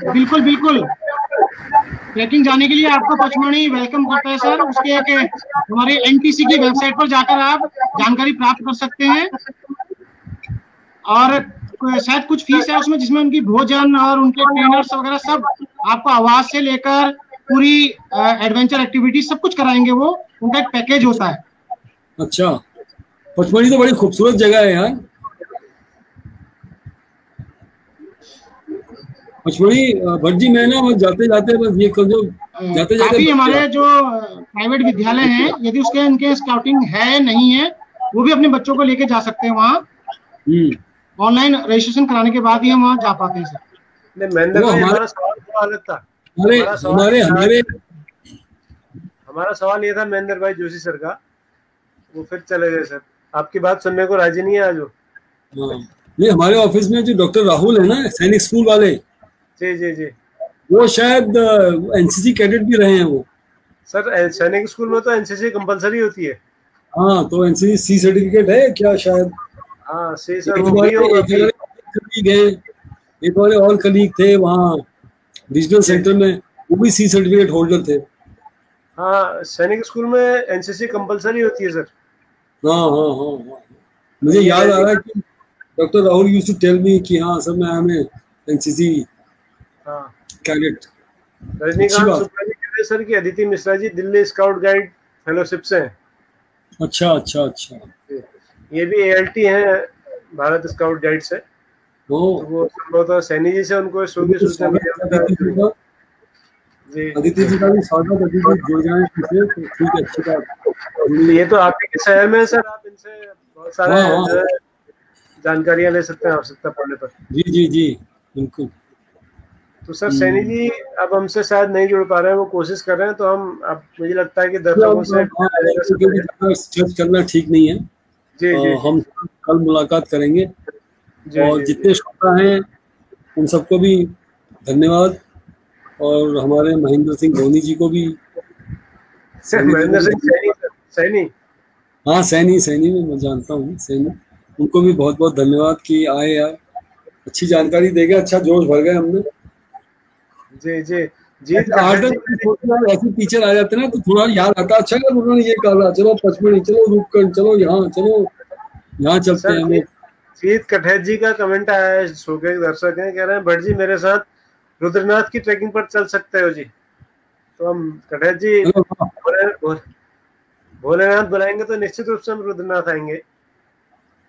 बिल्कुल बिल्कुल, ट्रैकिंग जाने के लिए आपको पचमढ़ी वेलकम करता है सर। उसके एक हमारे एनटीसी की वेबसाइट पर जाकर आप जानकारी प्राप्त कर सकते हैं। और शायद कुछ फीस है उसमें, जिसमें उनकी भोजन और उनके ट्रेनर्स वगैरह सब आपको आवास से लेकर पूरी एडवेंचर एक्टिविटीज सब कुछ कराएंगे। वो उनका एक पैकेज होता है। अच्छा, पचमढ़ी तो बड़ी खूबसूरत जगह है यार। पचमढ़ी भट्ट जी, मैं ना जाते जाते बस ये कर जो जाते जाते काफी हमारे जो प्राइवेट विद्यालय हैं, यदि उसके उनके स्काउटिंग है नहीं है, वो भी अपने बच्चों को लेके जा सकते हैं वहाँ। ऑनलाइन रजिस्ट्रेशन कराने के बाद ही हम वहाँ जा पाते हैं सर। नहीं महेंद्र भाई, हमारा सवाल थोड़ा अलग था। हमारे हमारा सवाल ये था महेंद्र भाई जोशी सर का, वो फिर चले गए सर, आपकी बात सुनने को राजी नहीं है आज वो। ये हमारे ऑफिस में जो डॉक्टर राहुल है ना, सैनिक स्कूल वाले, जी जी जी, वो शायद एनसीसी कैडेट भी रहे हैं वो। सर सैनिक स्कूल में तो एनसीसी कंपलसरी होती है। हाँ, तो एनसीसी सी सर्टिफिकेट है क्या शायद? हाँ सी सर, वो भी होगा। एक और कलीग थे वहाँ रीजनल सेंटर में, वो भी सी सर्टिफिकेट होल्डर थे। हाँ, सैनिक स्कूल में एनसीसी कंपलसरी होती है सर। हाँ हाँ हाँ हाँ, मुझे याद आ रहा है कि doctor Rahul used to tell me कि हाँ सर, मैं हमें NCC cadet. Rajinikanth Subramaniam sir की Aditi Mishra ji Delhi scout guide fellowship से हैं। अच्छा अच्छा अच्छा, ये भी एएलटी हैं भारत स्काउट गाइड से। तो वो संभवतः सैनी जी से उनको शो की सूचना मिली। जी, अदिति जी का भी स्वागत, अदिति जुड़ जाए तो ठीक है, अच्छी बात। ये तो आप ही के शहर में सर, आप इनसे बहुत सारे जानकारियां ले सकते हैं आवश्यकता पड़ने पर। जी जी जी बिल्कुल। तो सर सैनी जी अब हमसे शायद नहीं जुड़ पा रहे हैं, वो कोशिश कर रहे हैं, तो हम अब मुझे लगता है कि दर्शकों से चर्चा करना ठीक नहीं है। जी जी, हम कल मुलाकात करेंगे। और जितने श्रोता हैं उन सबको भी धन्यवाद, और हमारे महेंद्र सिंह धोनी जी को भी। महेंद्र सिंह सैनी, हाँ सैनी मैं जानता हूँ, सैनी, उनको भी बहुत बहुत धन्यवाद कि आए यार, अच्छी जानकारी देगा, अच्छा जोश भर गए हमने। जी जी जी, ऐसे टीचर आ जाते ना तो थोड़ा याद आता, अच्छा अगर उन्होंने ये कहा, चलो 5 मिनट, चलो रुक कर, चलो यहाँ चलते हैं। जीत कठेत जी का कमेंट आया है, शो के दर्शक हैं, कह रहे हैं भट्ट जी मेरे साथ रुद्रनाथ की ट्रैकिंग पर चल सकते हो जी। तो हम कठेत जी भोलेनाथ बुलाएंगे तो निश्चित रूप से हम रुद्रनाथ आएंगे,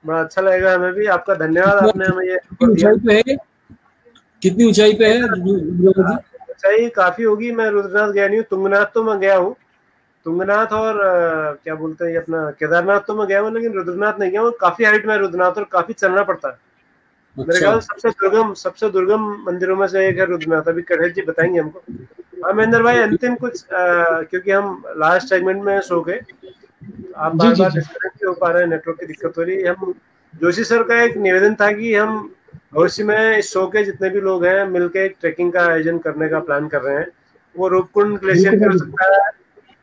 बड़ा अच्छा लगेगा हमें भी। आपका धन्यवाद, आपने हमें ये कितनी ऊंचाई पे है? ऊंचाई काफी होगी, मैं रुद्रनाथ गया नहीं हूँ, तुंगनाथ तो मैं गया हूँ, तुंगनाथ और क्या बोलते हैं अपना केदारनाथ तो मैं गया हूँ, लेकिन रुद्रनाथ नहीं गया हूँ। काफी हाइट में रुद्रनाथ और काफी चलना पड़ता है। मेरे ख्याल सबसे दुर्गम मंदिरों में से एक है रुद्रनाथ। अभी कठेत जी बताएंगे हमको। हाँ महेंद्र भाई, अंतिम कुछ क्योंकि हम लास्ट सेगमेंट में सो गए, आप बार बार डिस्कनेक्ट हो पा रहे हैं, नेटवर्क की दिक्कत हो रही है। हम जोशी सर का एक निवेदन था कि हम भविष्य में इस शो के जितने भी लोग हैं मिलकर एक ट्रैकिंग का आयोजन करने का प्लान कर रहे हैं। वो रूपकुंड ग्लेशियर भी हो सकता है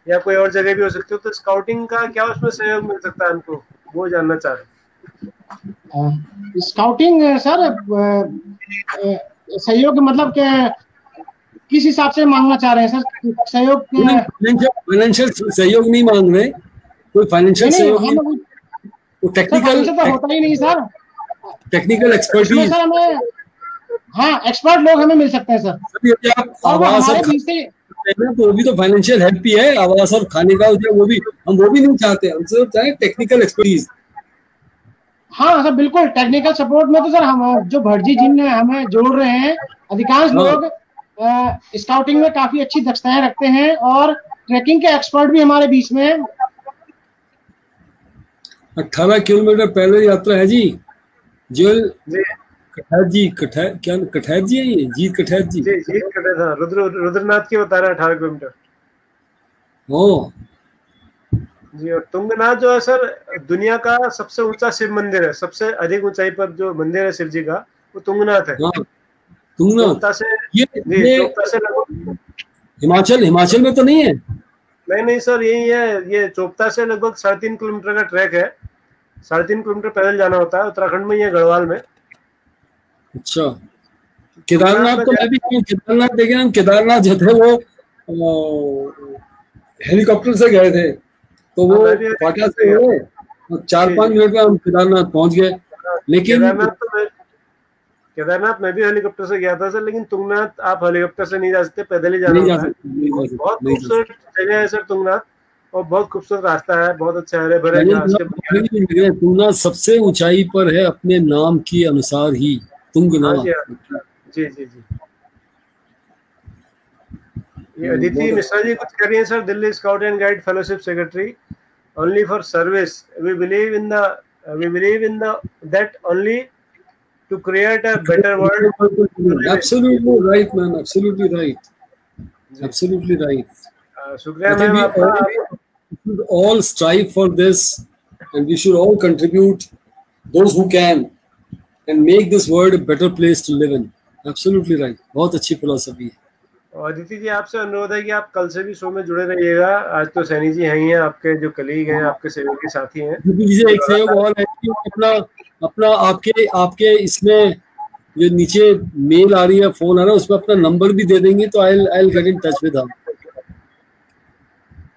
या कोई और जगह भी हो सकती है, तो स्काउटिंग का क्या उसमें सहयोग मिल सकता है हमको, वो जानना चाह रहे हैं। स्काउटिंग सर सहयोग मतलब क्या, किस हिसाब से मांगना चाह रहे हैं सर सहयोग? फाइनेंशियल सहयोग नहीं मांग रहे, कोई फाइनेंशियल सहयोग नहीं, वो टेक्निकल तो होता ही नहीं सर, टेक्निकल एक्सपर्टीज सर हमें, हाँ एक्सपर्ट लोग हमें मिल सकते हैं सर। आप आवास और तो वो भी तो फाइनेंशियल हेल्प ही है, आवास और खाने का वो भी हम वो भी नहीं चाहते, हम सिर्फ चाहे टेक्निकल एक्सपर्टीज। हाँ सर बिल्कुल, टेक्निकल सपोर्ट में तो सर हम जो भट्ट जी जिन हमें जोड़ रहे हैं, अधिकांश लोग स्काउटिंग में काफी अच्छी दक्षताएं रखते हैं और ट्रैकिंग के एक्सपर्ट भी हमारे बीच में हैं। 18 किलोमीटर पैदल यात्रा है जी। कठैत जी है ये, जीत कठैत जी। जीत कठैत, हाँ, रुद्रनाथ की बता रहे हैं 18 किलोमीटर। ओ जी, और तुंगनाथ जो है सर दुनिया का सबसे ऊंचा शिव मंदिर है, सबसे अधिक ऊंचाई पर जो मंदिर है शिव जी का, वो तुंगनाथ है। तुंगनाथ से ये हिमाचल में तो नहीं है? नहीं सर, यही है, ये चोपता से लगभग 3.5 किलोमीटर का ट्रैक है, 3.5 किलोमीटर पैदल जाना होता है, उत्तराखंड में, ये गढ़वाल में। अच्छा, केदारनाथ तो मैं भी, केदारनाथ देखे हम, केदारनाथ जो थे वो हेलीकॉप्टर से गए थे, तो वो फाटा से गए, 4-5 मिनट में हम केदारनाथ पहुंच गए। लेकिन केदारनाथ में भी हेलीकॉप्टर से गया था सर, लेकिन तुंगनाथ आप हेलीकॉप्टर से नहीं जा सकते, पैदल ही जाना होता है। बहुत खूबसूरत जगह है सर तुंगनाथ, और बहुत खूबसूरत रास्ता है, बहुत अच्छा हरे भरे घास के। तुंगनाथ सबसे ऊंचाई पर है अपने नाम के अनुसार ही, तुंगनाथ। जी जी जी, ये अदिति मिश्रा जी कुछ कर रही है sir, Delhi scout and guide fellowship secretary, only for service, we believe in the that only to create a better world. Absolutely right, man. Absolutely right. शुक्रिया मैम आपका। should all strive for this and we should all contribute, those who can, and make this world a better place to live in. Absolutely right. बहुत अच्छी philosophy है। और अदिति जी आपसे अनुरोध है कि आप कल से भी शो में जुड़े रहिएगा। आज तो सैनी जी हैं ही हैं, आपके जो कलीग हैं, आपके सहयोगी साथी हैं। मुझे एक सहयोग और है कि अपना आपके इसमें जो नीचे मेल आ रही है, फोन आ रहा है, उसमें अपना नंबर भी दे देंगे तो I'll get in touch with them।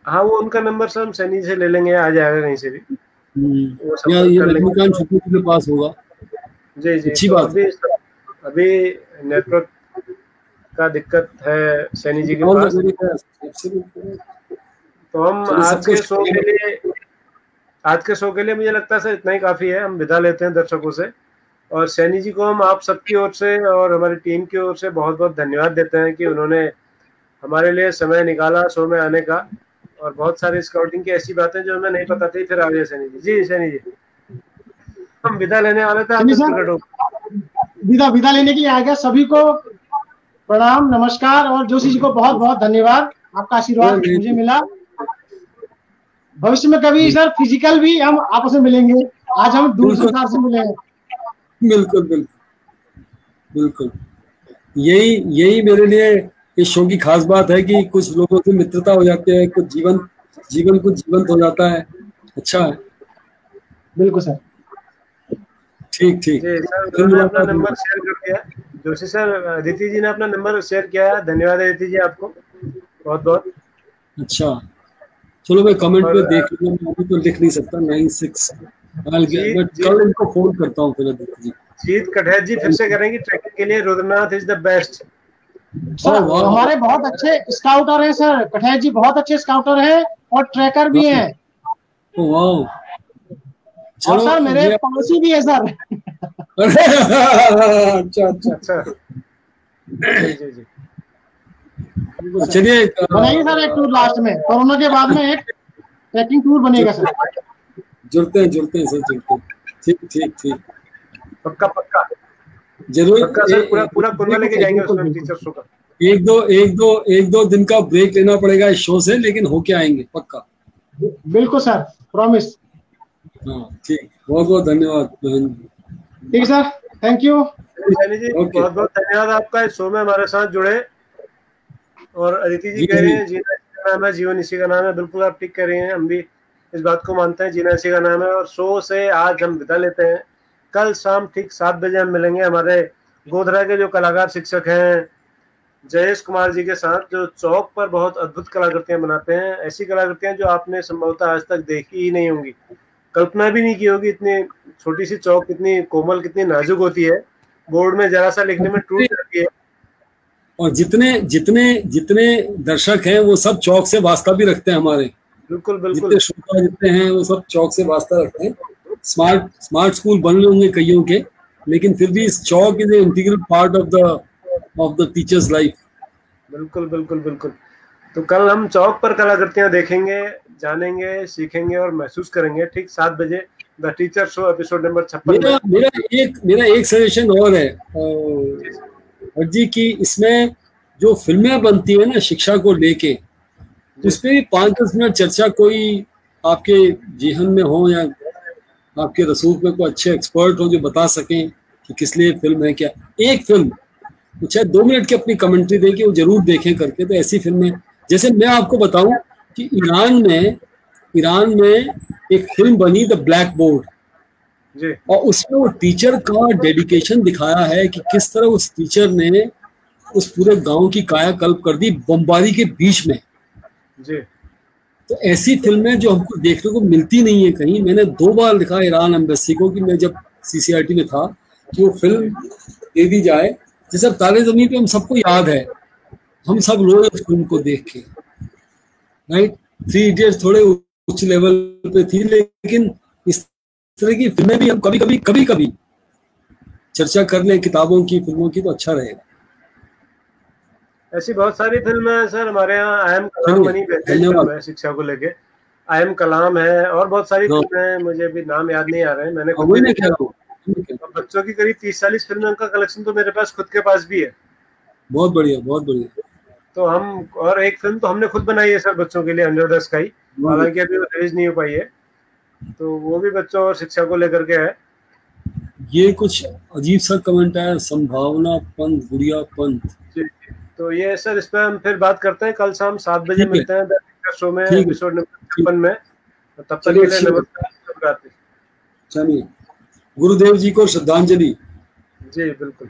हाँ, वो उनका नंबर सर हम सैनी से ले लेंगे, आ जाएगा कहीं से भी। या ये लक्ष्मीकांत शुक्ल के पास होगा। जी जी, अच्छी बात। अभी नेटवर्क का दिक्कत है सैनी जी के पास, तो हम आज के शो के लिए मुझे लगता है सर इतना ही काफी है। हम विदा लेते हैं दर्शकों से, और सैनी जी को हम आप सबकी ओर से और हमारी टीम की ओर से बहुत बहुत धन्यवाद देते हैं कि उन्होंने हमारे लिए समय निकाला शो में आने का, और बहुत सारी स्काउटिंग की ऐसी बातें जो हमें नहीं पता थी, फिर आ गए सैनी जी। जी सैनी जी, हम विदा लेने वाले थे, विदा लेने के लिए आ गया। सभी को प्रणाम, नमस्कार, और जोशी जी को बहुत बहुत धन्यवाद। आपका आशीर्वाद मुझे मिला। भविष्य में कभी सर फिजिकल भी हम आपस में मिलेंगे। आज हम दूर संसार से मिले हैं। बिल्कुल बिल्कुल बिल्कुल, यही मेरे लिए इस शो की खास बात है कि कुछ लोगों से मित्रता हो जाती है, कुछ जीवन कुछ जीवंत हो जाता है। अच्छा है। बिल्कुल सर, ठीक। उन्होंने अपना नंबर शेयर कर दिया जोशी सर। अदिति जी ने अपना नंबर शेयर किया है। धन्यवाद अदिति जी, आपको बहुत बहुत। अच्छा, चलो मैं कमेंट पे देख लूंगा, मैं अभी तो लिख नहीं सकता। 96 मैं कल इनको फोन करता हूँ फिर। अदिति जी, जीत कठैत जी फिर से करेंगे ट्रैकिंग के लिए। Rudranath is the best. हमारे बहुत अच्छे स्काउटर हैं सर, कठैत जी बहुत अच्छे स्काउटर हैं और ट्रैकर भी हैं। वाह, और सर मेरे पड़ोसी भी है सर। अच्छा। जी। चलिए बनाइए सर एक टूर लास्ट में, कोरोना के बाद में एक ट्रैकिंग टूर बनेगा सर। जुड़ते हैं सर, जुड़ते हैं। ठीक। पक्का जरूर। पूरा कोरोना लेके जाएंगे उसमें टीचर्स का। एक दो दिन का ब्रेक लेना पड़ेगा इस शो से, लेकिन होके आएंगे पक्का। बिल्कुल सर, प्रॉमिस। हाँ ठीक, बहुत बहुत धन्यवाद। ठीक सर, थैंक यू जी, बहुत बहुत धन्यवाद आपका इस शो में हमारे साथ जुड़े। और अदिति जी कह रही हैं जीना इसी का नाम है, जीवन इसी का नाम है। बिल्कुल आप ठीक कह रही हैं, हम भी इस बात को मानते हैं, जीना इसी का नाम है। और शो से आज हम विदा लेते हैं। कल शाम ठीक 7 बजे हम मिलेंगे हमारे गोधरा के जो कलाकार शिक्षक हैं जयेश कुमार जी के साथ, जो चौक पर बहुत अद्भुत कलाकृतियां बनाते हैं। ऐसी कलाकृतियां जो आपने संभवतः आज तक देखी ही नहीं होंगी, कल्पना भी नहीं की होगी। इतनी छोटी सी चौक कितनी कोमल, कितनी नाजुक होती है, बोर्ड में जरा सा लिखने में टूट जाती है। और जितने दर्शक हैं वो सब चौक से वास्ता भी रखते हैं हमारे। बिल्कुल जितने श्रोता जितने हैं वो सब चौक से वास्ता रखते हैं। स्मार्ट स्कूल बन रहे होंगे कईयों के, लेकिन फिर भी इस chalk is a integral part of the teachers life. बिल्कुल। तो कल हम चौक पर कलाकृतियां देखेंगे, जानेंगे, सीखेंगे और महसूस करेंगे। ठीक 7 बजे the teacher show episode number 56। मेरा एक सजेशन और है जी, कि इसमें जो फिल्में बनती है ना शिक्षा को लेके, उसपे भी 5-10 मिनट चर्चा कोई आपके जीवन में हो या आपके रसूख में कोई अच्छे एक्सपर्ट हो जो बता सकें कि किस लिए फिल्म है। क्या एक फिल्म चाहे 2 मिनट की अपनी कमेंट्री दे कि वो जरूर देखें करके। तो ऐसी फिल्में, जैसे मैं आपको बताऊं कि ईरान में एक फिल्म बनी द ब्लैक बोर्ड, और उसमें वो टीचर का डेडिकेशन दिखाया है कि किस तरह उस टीचर ने उस पूरे गांव की कायाकल्प कर दी बमबारी के बीच में। तो ऐसी फिल्में जो हमको देखने को मिलती नहीं है कहीं। मैंने 2 बार लिखा ईरान एम्बेसी को कि मैं जब CCRT में था कि वो फिल्म दे दी जाए। जैसे अब तारे ज़मीन पे हम सबको याद है, हम सब रोए उस फिल्म को देख के, राइट। 3 इडियट्स थोड़े उच्च लेवल पे थी, लेकिन इस तरह की फिल्में भी हम कभी कभी चर्चा कर लें किताबों की, फिल्मों की, तो अच्छा रहेगा। ऐसी बहुत सारी फिल्में हैं सर हमारे यहाँ। आई एम कलाम बनी है शिक्षा को लेके, आई एम कलाम है, और बहुत सारी फिल्में हैं, मुझे भी नाम याद नहीं आ रहे हैं। मैंने बच्चों की करीब 30-40 फिल्में, उनका कलेक्शन तो मेरे पास खुद के पास भी है। बहुत बढ़िया। तो हम, और एक फिल्म तो हमने खुद बनाई है सर बच्चों के लिए, अंडर द स्काई, हालांकि अभी वो रिलीज नहीं हो पाई है, तो वो भी बच्चों और शिक्षा को लेकर के है। ये कुछ अजीब सा कमेंट है, संभावना पंत, गुड़िया पंत। जी, तो ये सर इस पर हम फिर बात करते हैं, कल शाम 7 बजे मिलते हैं द शो में, एपिसोड नंबर 56 में। तब तक के लिए नमस्कार। चलिए, गुरुदेव जी को श्रद्धांजलि। जी बिल्कुल।